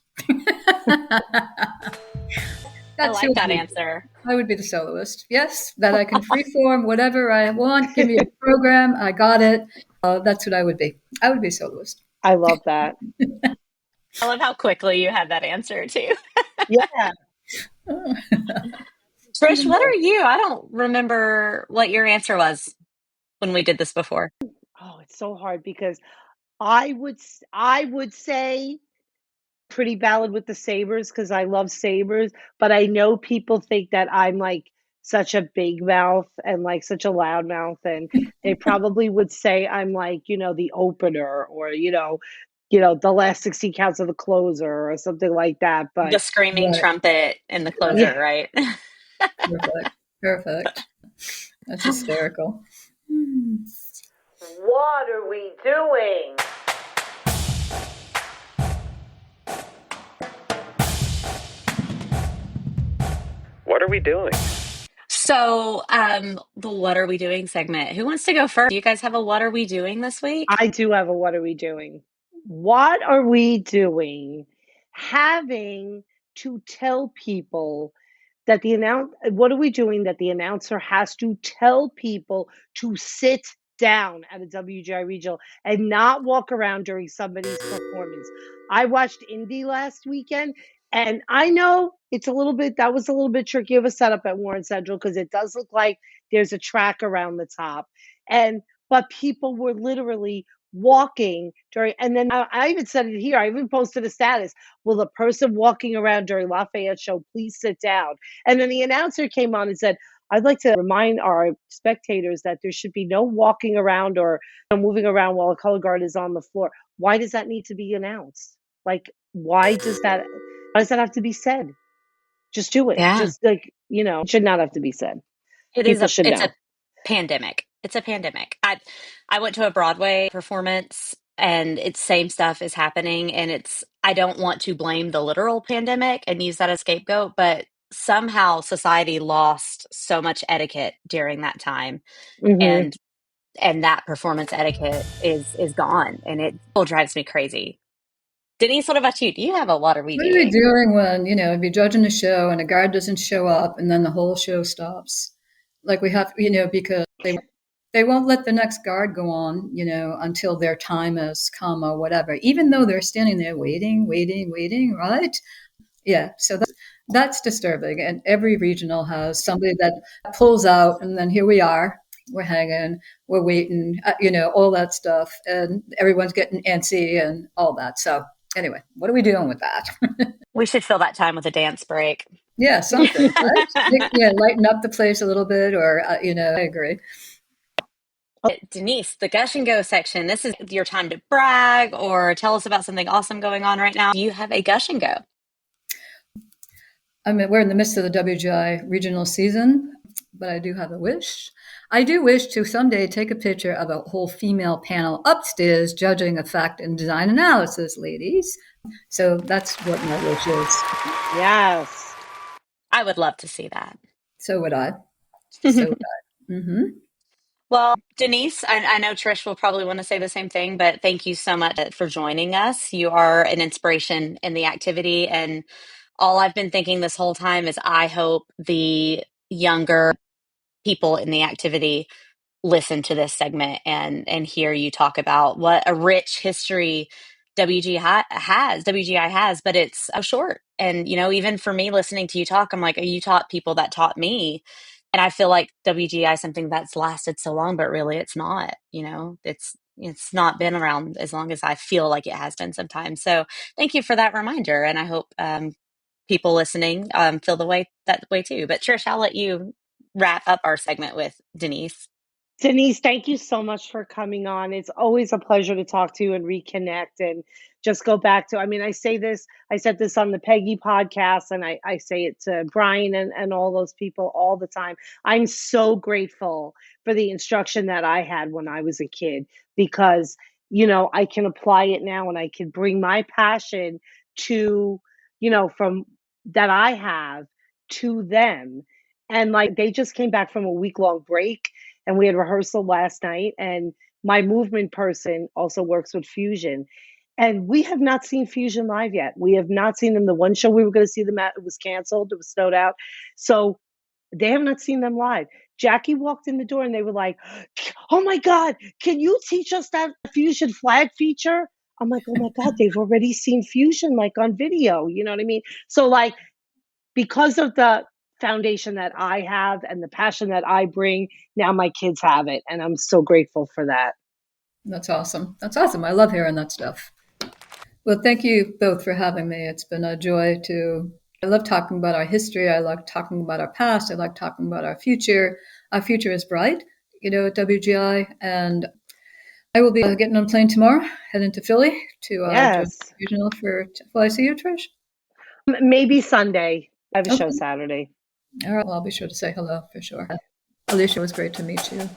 I like that answer. I would be the soloist. Yes, that I can freeform whatever I want. Give me a program. I got it. That's what I would be. I would be a soloist. I love that. I love how quickly you had that answer too. Yeah. Trish, what are you? I don't remember what your answer was when we did this before. Oh, it's so hard, because I would say pretty ballad with the sabers, because I love sabers, but I know people think that I'm like such a big mouth and like such a loud mouth, and they probably would say I'm like, the opener, or, the last 16 counts of the closer or something like that. But the screaming trumpet in the closer, right? Perfect. That's hysterical. What are we doing? What are we doing? So, the What Are We Doing segment. Who wants to go first? Do you guys have a What Are We Doing this week? I do have a What Are We Doing? What are we doing? Having to tell people that what are we doing that the announcer has to tell people to sit down at a WGI regional and not walk around during somebody's performance? I watched Indy last weekend, and I know that was a little bit tricky of a setup at Warren Central, because it does look like there's a track around the top. But people were literally walking during, and then I even said it here, I even posted a status, will the person walking around during Lafayette show please sit down? And then the announcer came on and said, I'd like to remind our spectators that there should be no walking around or moving around while a color guard is on the floor. Why does that need to be announced? Like, why does that have to be said? Just do it. Yeah. Just like, it should not have to be said. It's a pandemic. It's a pandemic. I went to a Broadway performance, and it's same stuff is happening, and I don't want to blame the literal pandemic and use that as scapegoat, but somehow society lost so much etiquette during that time. And and that performance etiquette is gone, and it still drives me crazy. Denise, what about you? Do you have a what are we What are we doing? doing when, you're judging a show and a guard doesn't show up and then the whole show stops? Like we have, because they won't let the next guard go on, until their time has come or whatever, even though they're standing there waiting, right? Yeah. So that's disturbing. And every regional has somebody that pulls out, and then here we are. We're hanging, we're waiting, all that stuff. And everyone's getting antsy and all that. So anyway, what are we doing with that? We should fill that time with a dance break. Yeah, something, right? Yeah, lighten up the place a little bit, or, I agree. Denise, the Gush and Go section, this is your time to brag or tell us about something awesome going on right now. Do you have a Gush and Go? I mean, we're in the midst of the WGI regional season, but I do have a wish. I do wish to someday take a picture of a whole female panel upstairs judging effect and design analysis, ladies. So that's what my wish is. Yes. I would love to see that. So would I. Mm-hmm. Well, Denise, I know Trish will probably want to say the same thing, but thank you so much for joining us. You are an inspiration in the activity. And all I've been thinking this whole time is I hope the younger people in the activity listen to this segment and hear you talk about what a rich history WGI has, but it's so short. And, even for me listening to you talk, I'm like, you taught people that taught me. And I feel like WGI is something that's lasted so long, but really it's not, it's not been around as long as I feel like it has been sometimes. So thank you for that reminder. And I hope people listening feel that way too. But Trish, I'll let you wrap up our segment with Denise. Denise, thank you so much for coming on. It's always a pleasure to talk to you and reconnect and just go back to, I said this on the Peggy podcast, and I say it to Brian and all those people all the time. I'm so grateful for the instruction that I had when I was a kid, because, I can apply it now, and I can bring my passion to, from that I have to them. And like, they just came back from a week-long break, and we had rehearsal last night, and my movement person also works with Fusion. And we have not seen Fusion live yet. We have not seen them. The one show we were going to see them at, it was canceled. It was snowed out. So they have not seen them live. Jackie walked in the door and they were like, "Oh my God, can you teach us that Fusion flag feature?" I'm like, "Oh my God, they've already seen Fusion like on video." You know what I mean? So like, because of the foundation that I have and the passion that I bring, now my kids have it. And I'm so grateful for that. That's awesome. I love hearing that stuff. Well, thank you both for having me. It's been a joy I love talking about our history. I like talking about our past. I like talking about our future. Our future is bright, at WGI. And I will be getting on a plane tomorrow, heading to Philly to Yes. regional will I see you, Trish? Maybe Sunday. I have a show Saturday. All right. Well, I'll be sure to say hello for sure. Alicia, it was great to meet you.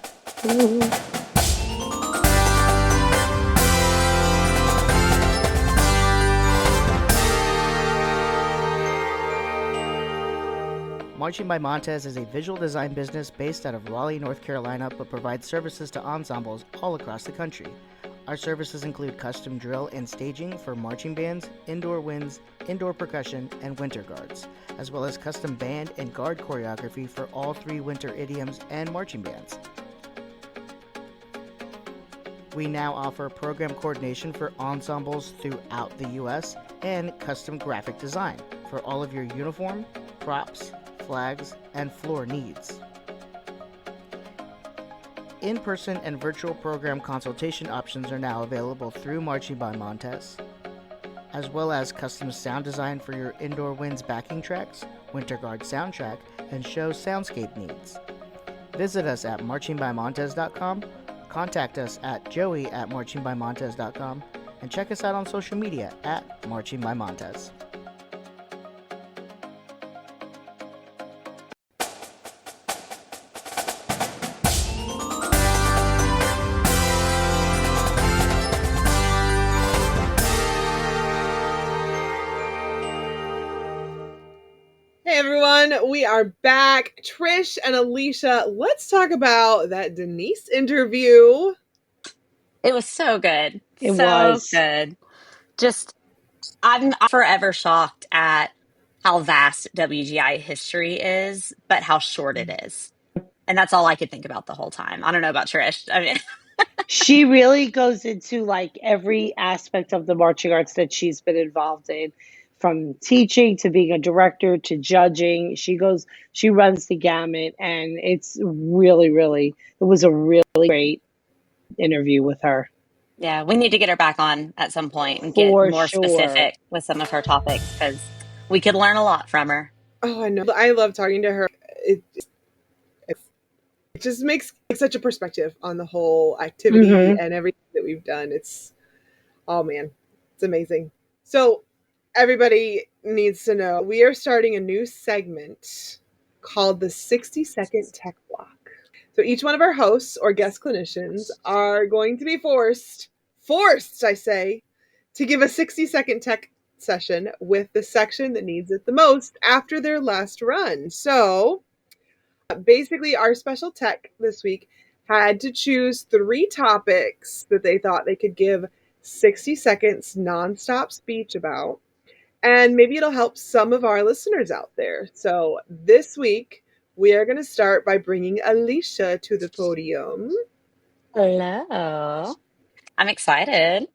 Marching by Montez is a visual design business based out of Raleigh, North Carolina, but provides services to ensembles all across the country. Our services include custom drill and staging for marching bands, indoor winds, indoor percussion, and winter guards, as well as custom band and guard choreography for all 3 winter idioms and marching bands. We now offer program coordination for ensembles throughout the U.S. and custom graphic design for all of your uniform, props, flags, and floor needs. In-person and virtual program consultation options are now available through Marching by Montez, as well as custom sound design for your indoor winds backing tracks, winter guard soundtrack, and show soundscape needs. Visit us at marchingbymontez.com, contact us at joey@marchingbymontez.com, and check us out on social media at Marching by Montez. Hey everyone, we are back. Trish and Alicia, let's talk about that Denise interview. It was so good. It So was. good. Just, I'm forever shocked at how vast WGI history is, but how short it is. And that's all I could think about the whole time. I don't know about Trish. I mean, She really goes into like every aspect of the marching arts that she's been involved in, from teaching to being a director to judging. She runs the gamut, and it's it was a really great interview with her. yeah, we need to get her back on at some point and get For more sure. specific with some of her topics because we could learn a lot from her. Oh, I know. I love talking to her. It just makes such a perspective on the whole activity and everything that we've done. Oh man, it's amazing. So everybody needs to know we are starting a new segment called the 60-second tech block. So each one of our hosts or guest clinicians are going to be forced, I say, to give a 60-second tech session with the section that needs it the most after their last run. So basically, our special tech this week had to choose 3 topics that they thought they could give 60 seconds nonstop speech about. And maybe it'll help some of our listeners out there. So this week, we are going to start by bringing Alicia to the podium. Hello. I'm excited.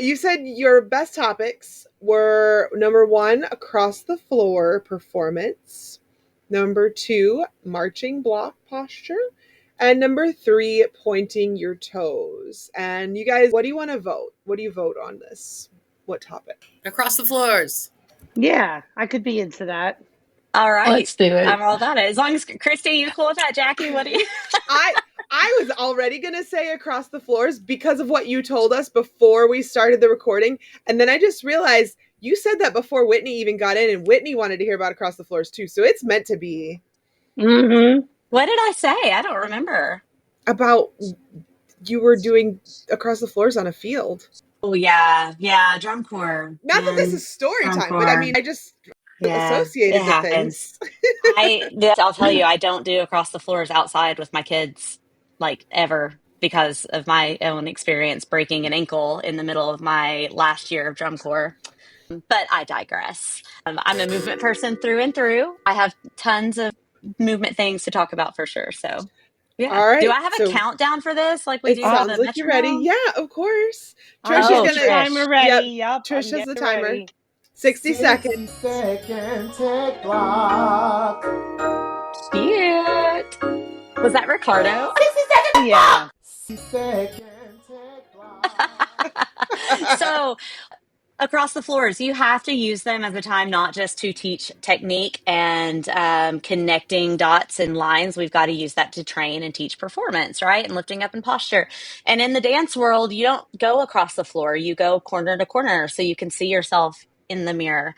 You said your best topics were number 1, across the floor performance, number 2, marching block posture, and number 3, pointing your toes. And you guys, what do you want to vote? What do you vote on this? What topic? Across the floors. Yeah, I could be into that. All right. Let's do it. I'm all about it. As long as Kristi, you cool with that? Jackie, what do you? I was already going to say across the floors because of what you told us before we started the recording. And then I just realized you said that before Whitney even got in, and Whitney wanted to hear about across the floors too. So it's meant to be. What did I say? I don't remember. About you were doing across the floors on a field. Oh, yeah. Yeah. Drum corps. Not that this is story Drum time, corps. but I mean, I just associated it the happens. things. I'll tell you, I don't do across the floors outside with my kids, like ever, because of my own experience breaking an ankle in the middle of my last year of drum corps. But I digress. I'm a movement person through and through. I have tons of movement things to talk about for sure. So, yeah. All right. Do I have a countdown for this like we It do sounds the like you're ready. metronome? Yeah, of course. Trish Trish is is gonna timer ready. Yep. Trish has the timer. Ready. 60 seconds. 60-second tech block. Cute. Was that Ricardo? 60 seconds. Yeah. 60-second tech block. So, across the floors, you have to use them as a time not just to teach technique and connecting dots and lines. We've got to use that to train and teach performance, right? And lifting up in posture. And in the dance world, you don't go across the floor, you go corner to corner so you can see yourself in the mirror.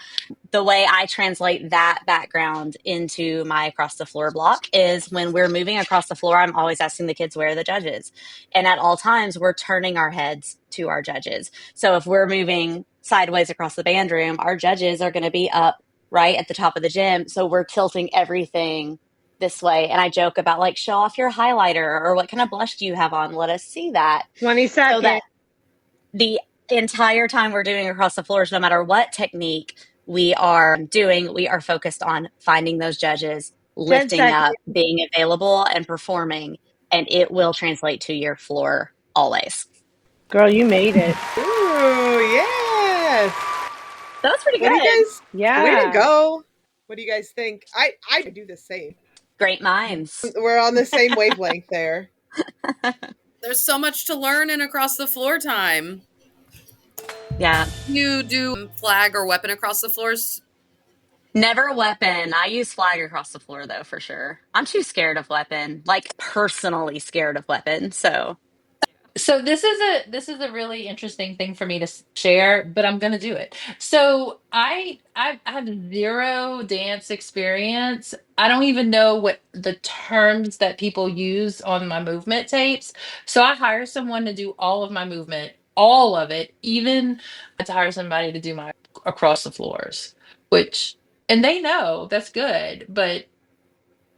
The way I translate that background into my across the floor block is when we're moving across the floor, I'm always asking the kids, where are the judges? And at all times, we're turning our heads to our judges. So if we're moving sideways across the band room, our judges are going to be up right at the top of the gym. So we're tilting everything this way. And I joke about like, show off your highlighter or what kind of blush do you have on? Let us see that. 20 seconds. So that the entire time we're doing across the floors, no matter what technique we are doing, we are focused on finding those judges, lifting up, being available, and performing, and it will translate to your floor always. Girl, you made it. Ooh, yes. That was pretty good. What do you guys? Yeah. Way to go. What do you guys think? I do the same. Great minds. We're on the same wavelength there. There's so much to learn in across the floor time. Yeah. You do flag or weapon across the floors? Never weapon. I use flag across the floor though, for sure. I'm too scared of weapon, like personally scared of weapon. So this is a really interesting thing for me to share, but I'm going to do it. So I have zero dance experience. I don't even know what the terms that people use on my movement tapes. So I hire someone to do all of my movement, all of it, even to hire somebody to do my across the floors, and they know that's good, but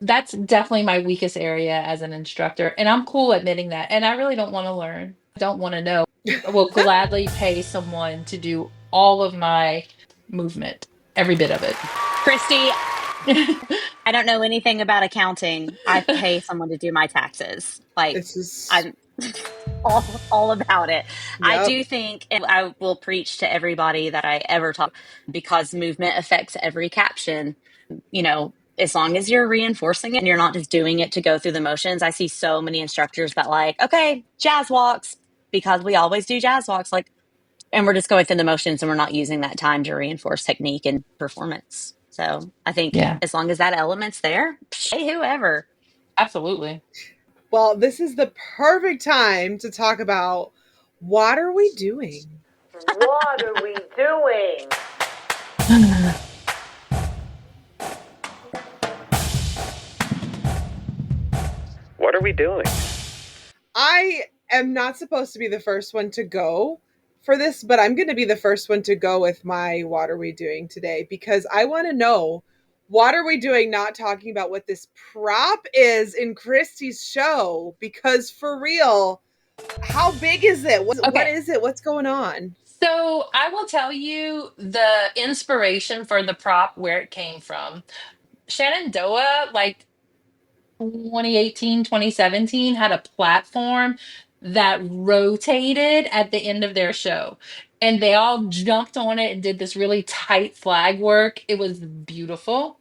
That's definitely my weakest area as an instructor, and I'm cool admitting that. And I really don't want to learn. I don't want to know. I will gladly pay someone to do all of my movement, every bit of it. Kristi, I don't know anything about accounting. I pay someone to do my taxes. Like, This is, I'm all about it. I yep. do think, and I will preach to everybody that I ever talk, because movement affects every caption. As long as you're reinforcing it and you're not just doing it to go through the motions. I see so many instructors that like, okay, jazz walks, because we always do jazz walks, like, and we're just going through the motions and we're not using that time to reinforce technique and performance. So I think Yeah, as long as that element's there, hey, whoever. absolutely. Well, this is the perfect time to talk about what are we doing? What are we doing? What are we doing? I am not supposed to be the first one to go for this, but I'm going to be the first one to go with my what are we doing today, because I want to know what are we doing, not talking about what this prop is in Kristi's show, because for real, how big is it? What Okay. is it? What's going on? So I will tell you the inspiration for the prop, where it came from. Shenandoah, like 2018, 2017, had a platform that rotated at the end of their show. And they all jumped on it and did this really tight flag work. It was beautiful.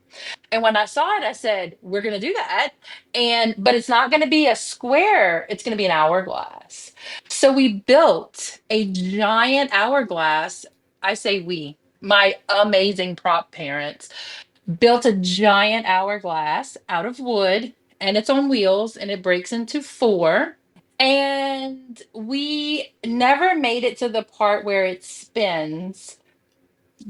And when I saw it, I said, we're going to do that. But it's not going to be a square, it's going to be an hourglass. So we built a giant hourglass. I say we, my amazing prop parents built a giant hourglass out of wood, and it's on wheels and it breaks into four. And we never made it to the part where it spins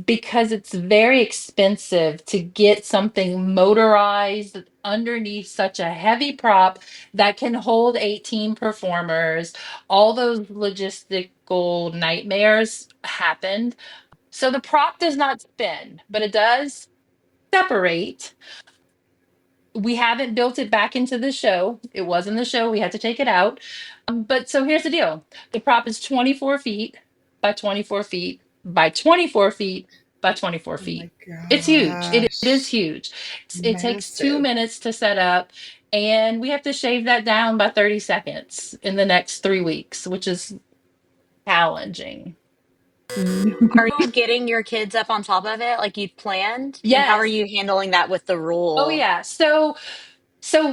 because it's very expensive to get something motorized underneath such a heavy prop that can hold 18 performers. All those logistical nightmares happened. So the prop does not spin, but it does separate. We haven't built it back into the show. It was in the show. We had to take it out. But so here's the deal. The prop is 24 feet by 24 feet by 24 feet by 24 Oh my feet. It's huge. It is gosh. huge. It takes 2 Massive. minutes to set up, and we have to shave that down by 30 seconds in the next 3 weeks, which is challenging. Are you getting your kids up on top of it like you'd planned? And how are Yes. you handling that with the Oh rule? yeah. So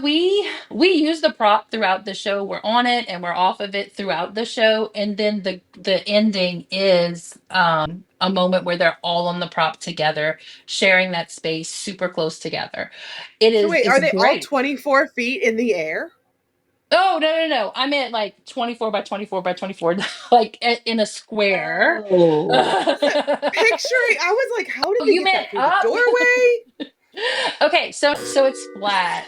we use the prop throughout the show. We're on it and we're off of it throughout the show. And then the ending is a moment where they're all on the prop together, sharing that space super close together. So wait, It's are they all great. 24 feet in the air? Oh no. I meant like 24 by 24 by 24, like in a square. Oh. I wasn't Oh, picturing. I was like, how did they you get meant that through the up? doorway? Okay, so it's flat.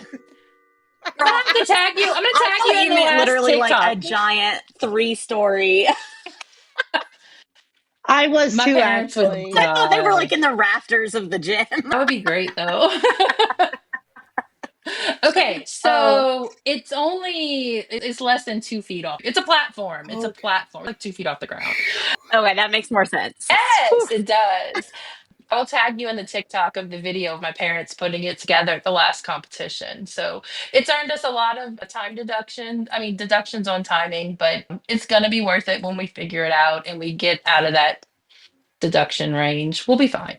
I'm Girl, gonna have to tag you. I'm gonna I tag thought you in you the meant last literally like a TikTok. giant 3-story. I was My too, parents would actually. I thought they were die. like in the rafters of the gym. That would be great though. Okay, Uh, so it's less than 2 feet off. It's a platform. It's a okay. platform, like 2 feet off the ground. Okay, that makes more sense. Whew. Yes, it does. I'll tag you in the TikTok of the video of my parents putting it together at the last competition. So it's earned us a lot of time deduction. I mean, deductions on timing, but it's gonna be worth it when we figure it out and we get out of that deduction range. We'll be fine.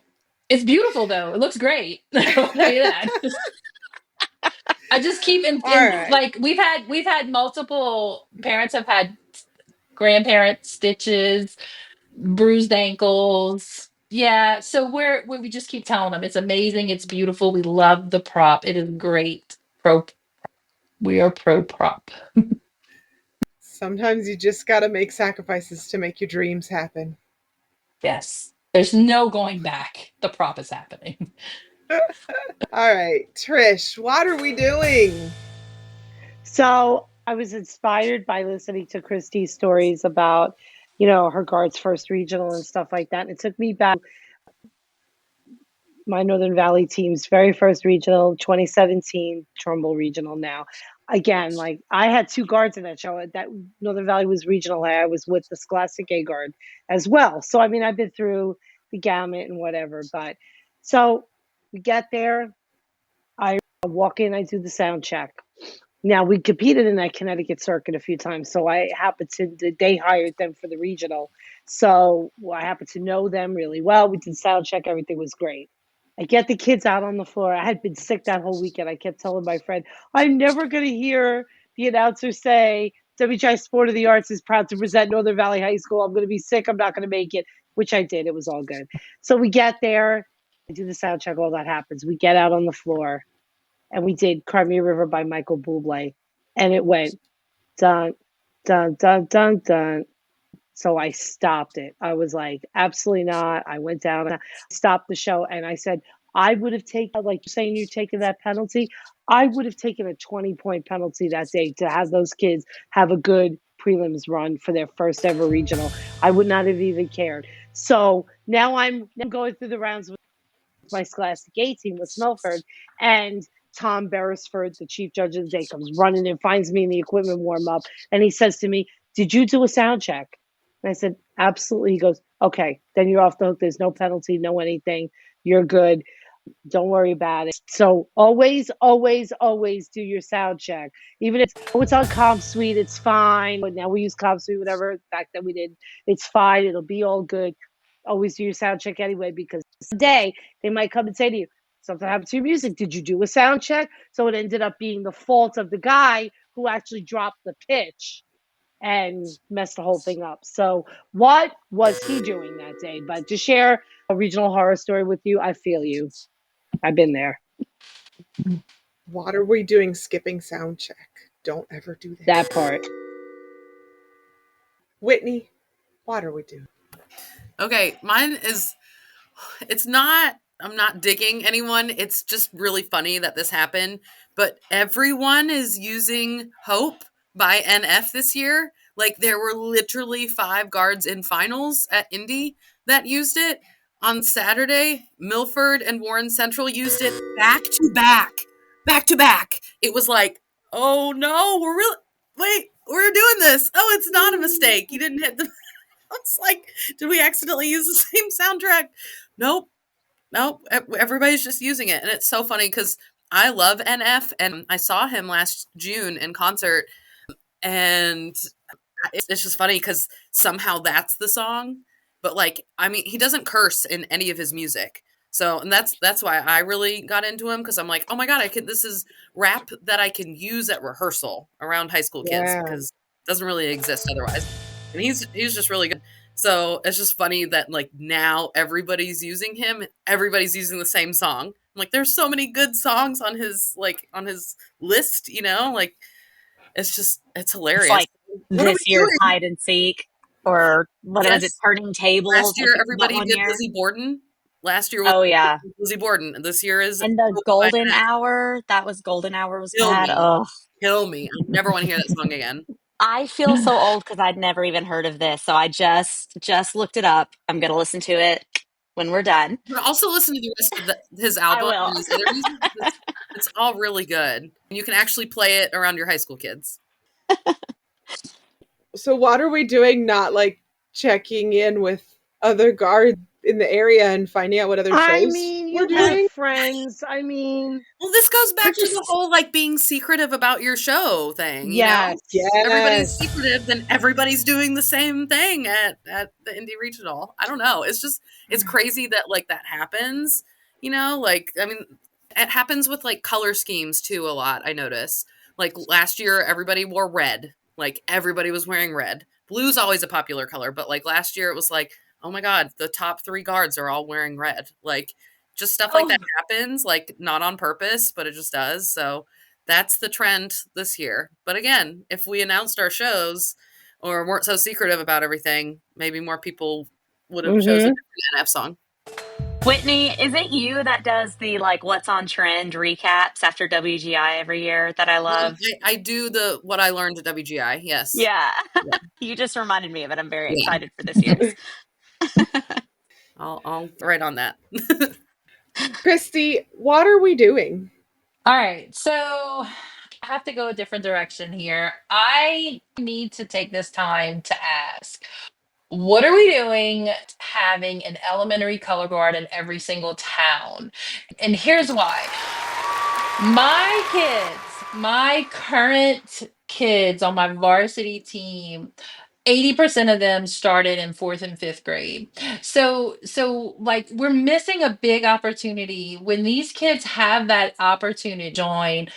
It's beautiful though. It looks great. I'll tell you that. I just keep All in right. like we've had multiple parents have had grandparent stitches, bruised ankles. Yeah, so we just keep telling them it's amazing, it's beautiful. We love the prop. It is great. We are pro prop. Sometimes you just got to make sacrifices to make your dreams happen. Yes. There's no going back. The prop is happening. All right, Trish, what are we doing? So I was inspired by listening to Kristi's stories about, her guards first regional and stuff like that. And it took me back my Northern Valley team's very first regional, 2017 Trumbull Regional now. Again, like I had two guards in that show. That Northern Valley was regional. I was with the Scholastic A guard as well. So I mean, I've been through the gamut and whatever. But so we get there. I walk in. I do the sound check. Now we competed in that Connecticut circuit a few times, so I happened to they hired them for the regional, so I happened to know them really well. We did sound check, everything was great. I get the kids out on the floor. I had been sick that whole weekend. I kept telling my friend, I'm never going to hear the announcer say WGI Sport of the Arts is proud to present Northern Valley High School. I'm going to be sick. I'm not going to make it, which I did. It was all good. So we get there. I do the sound check. All that happens. We get out on the floor. And we did Crimea River by Michael Bublé, and it went dun, dun, dun, dun, dun. So I stopped it. I was like, absolutely not. I went down and stopped the show, and I said, I would have taken, like you're saying, you're taking that penalty. I would have taken a 20-point penalty that day to have those kids have a good prelims run for their first ever regional. I would not have even cared. So now I'm going through the rounds with my Scholastic A team with Milford, and Tom Beresford, the chief judge of the day, comes running and finds me in the equipment warm up, and he says to me, "Did you do a sound check?" And I said, "Absolutely." He goes, "Okay, then you're off the hook. There's no penalty, no anything. You're good. Don't worry about it." So always, always, always do your sound check. Even if it's on Comp Suite, it's fine. But now we use Comp Suite, whatever. Back then we did. It's fine. It'll be all good. Always do your sound check anyway, because today they might come and say to you, something happened to your music. Did you do a sound check? So it ended up being the fault of the guy who actually dropped the pitch and messed the whole thing up. So what was he doing that day? But to share a regional horror story with you, I feel you. I've been there. What are we doing skipping sound check? Don't ever do that. That part. Whitney, what are we doing? Okay, mine is, it's not, I'm not digging anyone. It's just really funny that this happened. But everyone is using Hope by NF this year. Like, there were literally 5 guards in finals at Indy that used it. On Saturday, Milford and Warren Central used it back to back. Back to back. It was like, oh no, we're doing this. Oh, it's not a mistake. You didn't hit the. I was like, did we accidentally use the same soundtrack? Nope. Everybody's just using it. And it's so funny because I love NF, and I saw him last June in concert, and it's just funny because somehow that's the song. But like, I mean, he doesn't curse in any of his music. So, and that's why I really got into him, because I'm like, oh my God, this is rap that I can use at rehearsal around high school kids, because it doesn't really exist otherwise. And he's just really good. So it's just funny that like now everybody's using him. Everybody's using the same song. I'm like, there's so many good songs on his list, like it's hilarious. It's like this year's hide and seek, or what was it, turning tables? Last year everybody did Lizzie Borden. Last year was Lizzie Borden. This year is and the Golden Hour. That was Golden Hour was bad. Oh, kill me! I never want to hear that song again. I feel so old because I'd never even heard of this, so I just looked it up. I'm gonna listen to it when we're done. But also listen to the rest of his album. I will. And his interviews. It's all really good. And you can actually play it around your high school kids. So what are we doing? Not like checking in with other guards in the area and finding out what other shows we're doing? Friends. Well, this goes back to the whole like being secretive about your show thing. Yes. Yes. Everybody's secretive, then everybody's doing the same thing at the Indy Regional. I don't know. It's just, it's crazy that like that happens. Like, I mean, it happens with like color schemes too a lot, I notice. Like last year, everybody wore red. Like everybody was wearing red. Blue's always a popular color, but like last year it was like, oh my God, the top 3 guards are all wearing red. Like just stuff like that happens, like not on purpose, but it just does. So that's the trend this year. But again, if we announced our shows or weren't so secretive about everything, maybe more people would have chosen an NF song. Whitney, is it you that does the like what's on trend recaps after WGI every year that I love? I do the what I learned at WGI. Yes. Yeah. You just reminded me of it. I'm very excited for this year's. I'll write on that. Kristi, what are we doing? All right. So I have to go a different direction here. I need to take this time to ask, what are we doing having an elementary color guard in every single town? And here's why. My kids, my current kids on my varsity team, 80% of them started in 4th and 5th grade. So like we're missing a big opportunity when these kids have that opportunity to join,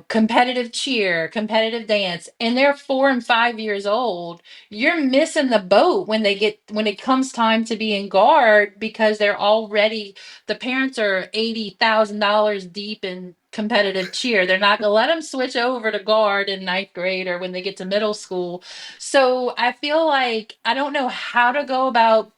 competitive cheer, competitive dance, and they're 4 and 5 years old. You're missing the boat when it comes time to be in guard, because the parents are $80,000 deep in competitive cheer. They're not gonna let them switch over to guard in ninth grade or when they get to middle school. So I feel like I don't know how to go about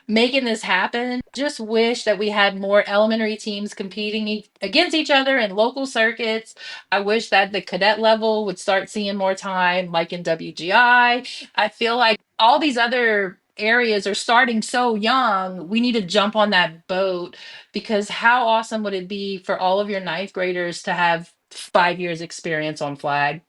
making this happen. Just wish that we had more elementary teams competing against each other in local circuits. I wish that the cadet level would start seeing more time, like in WGI. I feel like all these other areas are starting so young. We need to jump on that boat, because how awesome would it be for all of your ninth graders to have 5 years experience on flag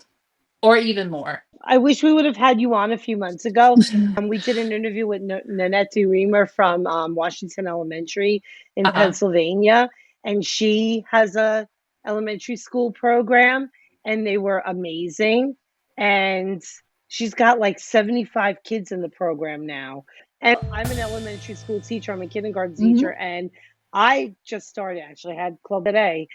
or even more? I wish we would have had you on a few months ago. We did an interview with Nanette Reamer from Washington Elementary in Uh-huh. Pennsylvania, and she has a elementary school program, and they were amazing. And she's got like 75 kids in the program now. And I'm an elementary school teacher. I'm a kindergarten teacher, Mhm. and I just started. Actually, I had club today.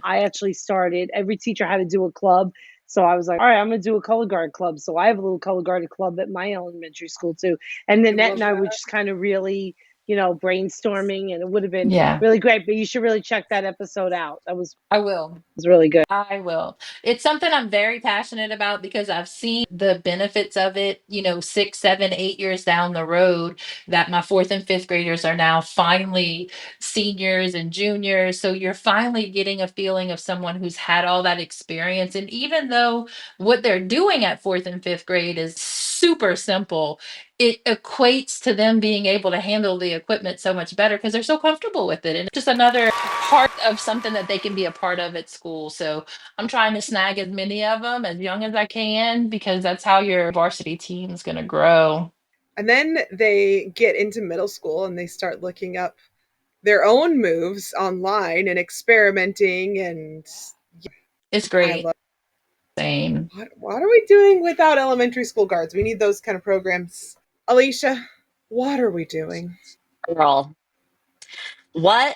I actually started. Every teacher had to do a club, so I was like, all right, I'm going to do a color guard club. So I have a little color guarded club at my elementary school too. And Nanette and I were just kind of really, brainstorming, and it would have been Yeah, really great. But you should really check that episode out. That I will. was really good. I will. It's something I'm very passionate about because I've seen the benefits of it, 6, 7, 8 years down the road, that my 4th and 5th graders are now finally seniors and juniors. So you're finally getting a feeling of someone who's had all that experience. And even though what they're doing at 4th and 5th grade is super simple, it equates to them being able to handle the equipment so much better because they're so comfortable with it. And it's just another part of something that they can be a part of at school. So I'm trying to snag as many of them as young as I can, because that's how your varsity team is going to grow. And then they get into middle school and they start looking up their own moves online and experimenting. And It's I great. love. Same. What are we doing without elementary school guards? We need those kind of programs. Alicia, what are we doing? Girl, what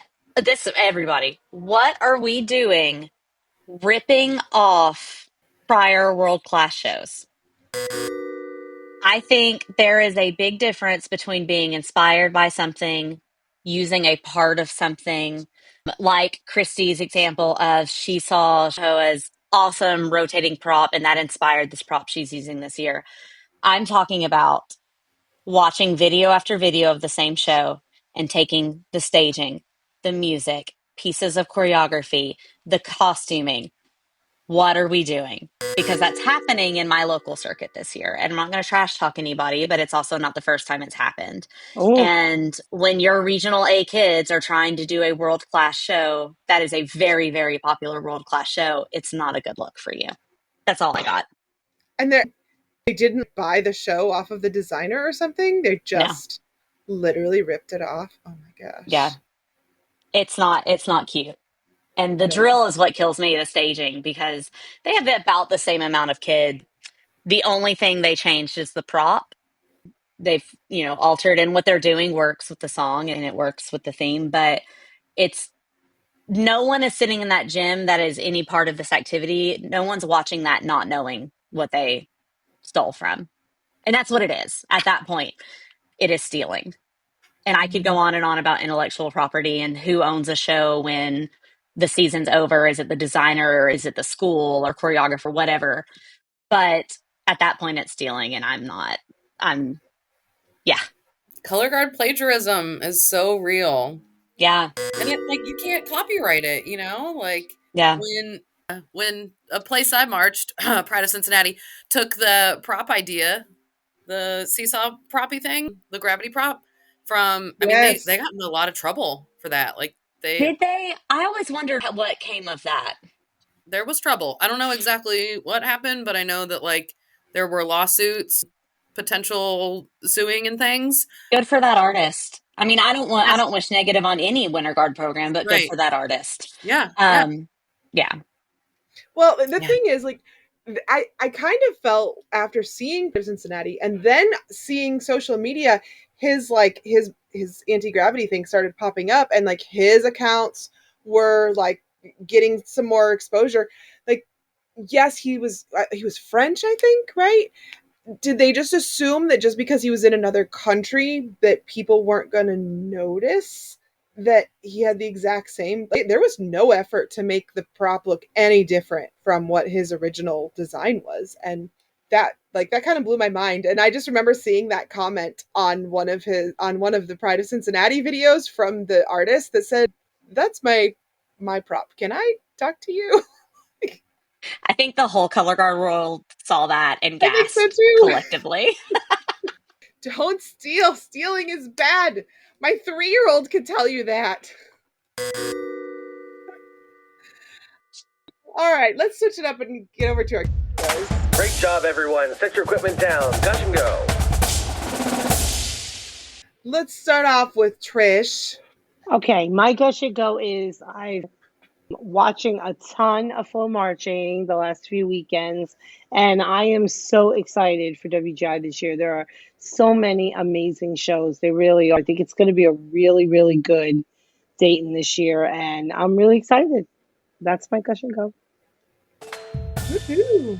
what are we doing ripping off prior world class shows? I think there is a big difference between being inspired by something, using a part of something, like Kristi's example of she saw Shoa's awesome rotating prop and that inspired this prop she's using this year. I'm talking about watching video after video of the same show and taking the staging, the music, pieces of choreography, the costuming. What are we doing? Because that's happening in my local circuit this year. And I'm not going to trash talk anybody, but it's also not the first time it's happened. Oh, And when your regional A kids are trying to do a world class show, that is a very, very popular world class show. It's not a good look for you. That's all I got. And they didn't buy the show off of the designer or something. They No. just literally ripped it off. Oh my Yeah. gosh. It's not cute. And the No. drill is what kills me, the staging, because they have about the same amount of kid. The only thing they changed is the prop. They've, altered, and what they're doing works with the song and it works with the theme, but it's no one is sitting in that gym that is any part of this activity. No one's watching that not knowing what they stole from. And that's what it is. At that point, it is stealing. And I could go on and on about intellectual property and who owns a show when the season's over. Is it the designer or is it the school or choreographer, whatever? But at that point, it's stealing, and yeah. Color guard plagiarism is so real. Yeah. And you can't copyright it, like Yeah. when a place I marched, Pride of Cincinnati, took the prop idea, the seesaw proppy thing, the gravity prop from, I mean, they Yes. got in a lot of trouble for that. Like Did they? I always wondered what came of that. There was trouble. I don't know exactly what happened, but I know that like there were lawsuits, potential suing and things. Good for that artist. I mean, I don't wish negative on any Winter Guard program, but good Right. for that artist. Yeah. Yeah. Well, the thing is, like, I kind of felt after seeing Cincinnati and then seeing social media, his anti-gravity thing started popping up, and like his accounts were like getting some more exposure. Like, yes, he was French, I think, right? Did they just assume that just because he was in another country that people weren't going to notice that he had the exact same? Like, there was no effort to make the prop look any different from what his original design was, and that kind of blew my mind. And I just remember seeing that comment on one of the Pride of Cincinnati videos from the artist that said, "That's my prop. Can I talk to you?" I think the whole color guard world saw that and gasped I think so too. collectively. Don't steal. Stealing is bad. My 3-year-old can tell you that. All right, let's switch it up and get over to our guys. Great job, everyone. Set your equipment down. Gush and go. Let's start off with Trish. Okay, my Gush and Go is I'm watching a ton of full marching the last few weekends, and I am so excited for WGI this year. There are so many amazing shows. They really are. I think it's going to be a really, really good Dayton this year, and I'm really excited. That's my Gush and Go. Woohoo.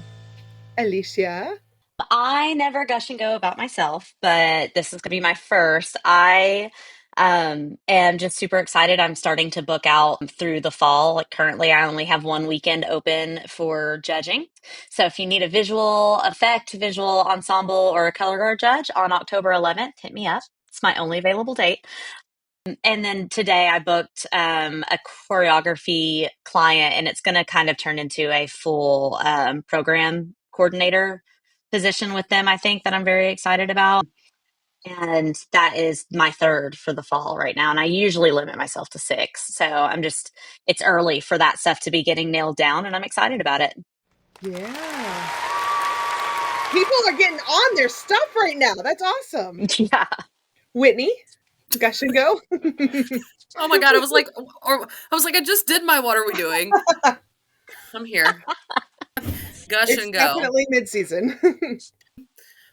Alicia. I never gush and go about myself, but this is going to be my first. I am just super excited. I'm starting to book out through the fall. Like currently, I only have one weekend open for judging. So if you need a visual effect, visual ensemble, or a color guard judge on October 11th, hit me up. It's my only available date. And then today I booked a choreography client, and it's going to kind of turn into a full program coordinator position with them, I think, that I'm very excited about. And that is my third for the fall right now. And I usually limit myself to 6. So it's early for that stuff to be getting nailed down, and I'm excited about it. Yeah. People are getting on their stuff right now. That's awesome. Yeah. Whitney, Gush and Go. Oh my God. I was like, I just did my What Are We Doing? I'm here. Gush and Go. Definitely mid-season.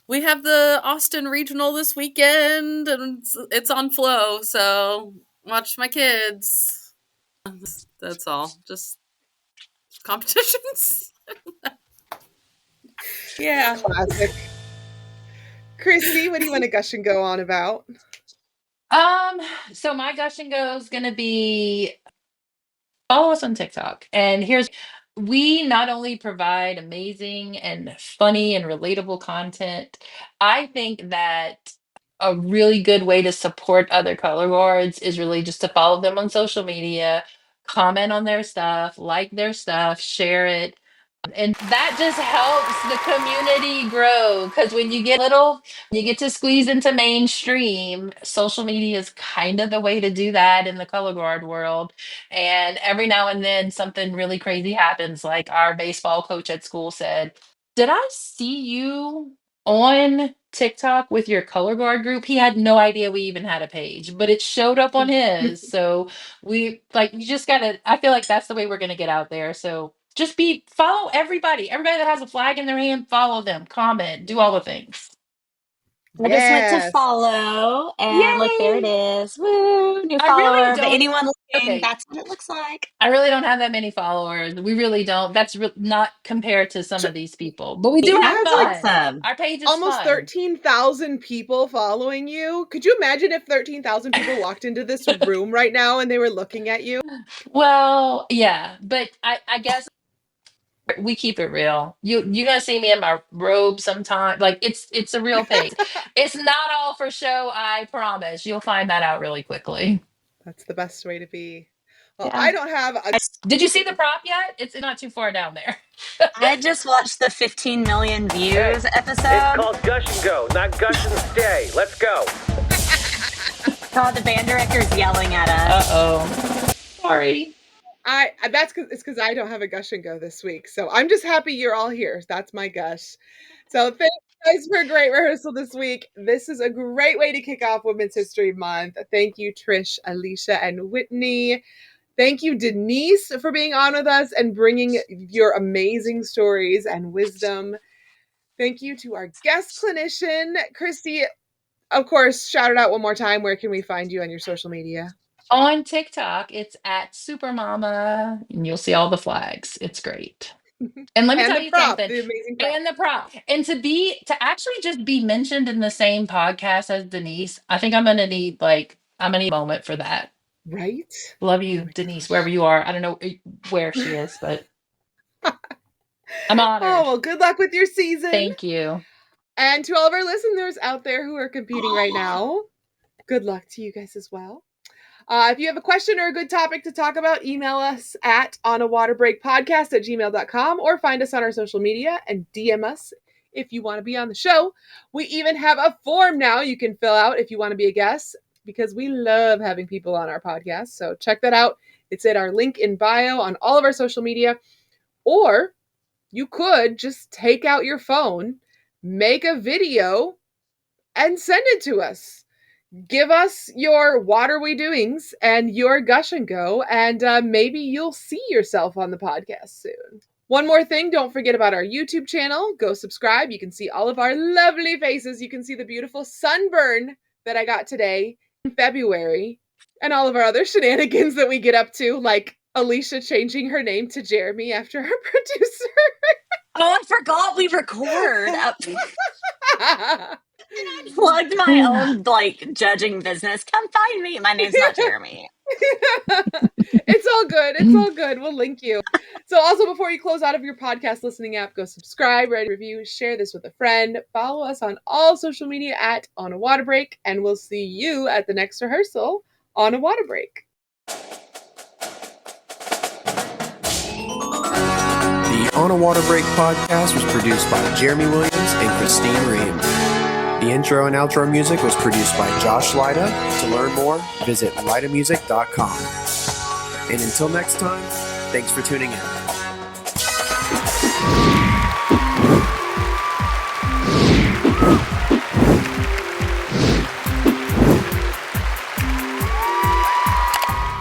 We have the Austin Regional this weekend, and it's on Flow, so watch my kids. That's all. Just competitions. Yeah. Classic. Kristi, what do you want to Gush and Go on about? So my Gush and Go is gonna be follow us on TikTok. And we not only provide amazing and funny and relatable content, I think that a really good way to support other color guards is really just to follow them on social media, comment on their stuff, like their stuff, share it. And that just helps the community grow, because when you get little, you get to squeeze into mainstream. Social media is kind of the way to do that in the color guard world. And every now and then something really crazy happens. Like our baseball coach at school said, "Did I see you on TikTok with your color guard group?" He had no idea we even had a page, but it showed up on his. So you just gotta, I feel like that's the way we're gonna get out there. So just follow everybody that has a flag in their hand, follow them, comment, do all the things. I just went to follow, and look, there it is. Woo, new follower. But anyone looking, that's what it looks like. I really don't have that many followers. We really don't. That's not compared to some of these people, but we do have fun. Our page is almost fun. 13,000 people following you. Could you imagine if 13,000 people walked into this room right now and they were looking at you? Well, yeah, but I guess we keep it real. You're gonna see me in my robe sometime. Like it's a real page. It's not all for show, I promise. You'll find that out really quickly. That's the best way to be. Well, Yeah. I don't have a... Did you see the prop yet? It's not too far down there. I just watched the 15 million views episode. It's called Gush and Go, not Gush and Stay. Let's go. God, the band director's yelling at us. Uh-oh. Sorry. That's because I don't have a Gush and Go this week. So I'm just happy you're all here. That's my Gush. So thank you guys for a great rehearsal this week. This is a great way to kick off Women's History Month. Thank you, Trish, Alicia, and Whitney. Thank you, Denise, for being on with us and bringing your amazing stories and wisdom. Thank you to our guest clinician, Kristi. Of course, shout it out one more time. Where can we find you on your social media? On TikTok, it's at Supermama, and you'll see all the flags. It's great. And let me tell you something. The amazing prop. And the prop. And to actually just be mentioned in the same podcast as Denise, I think I'm gonna need a moment for that. Right? Love you, Denise, wherever you are. I don't know where she is, but I'm honored. Oh, well, good luck with your season. Thank you. And to all of our listeners out there who are competing right now, good luck to you guys as well. If you have a question or a good topic to talk about, email us at onawaterbreakpodcast@gmail.com or find us on our social media and DM us if you want to be on the show. We even have a form now you can fill out if you want to be a guest, because we love having people on our podcast. So check that out. It's at our link in bio on all of our social media. Or you could just take out your phone, make a video, and send it to us. Give us your what are we doings and your Gush and Go, and maybe you'll see yourself on the podcast soon. One more thing, don't forget about our YouTube channel. Go subscribe. You can see all of our lovely faces. You can see the beautiful sunburn that I got today in February, and all of our other shenanigans that we get up to, like Alicia changing her name to Jeremy after her producer. Oh, I forgot we record. And I plugged my own judging business. Come find me. My name's not Jeremy. It's all good. It's all good. We'll link you. So also, before you close out of your podcast listening app, go subscribe, rate, review, share this with a friend. Follow us on all social media at On a Water Break, and we'll see you at the next rehearsal on a water break. The On a Water Break podcast was produced by Jeremy Williams and Christine Ream. The intro and outro music was produced by Josh Lyda. To learn more, visit lydamusic.com. And until next time, thanks for tuning in.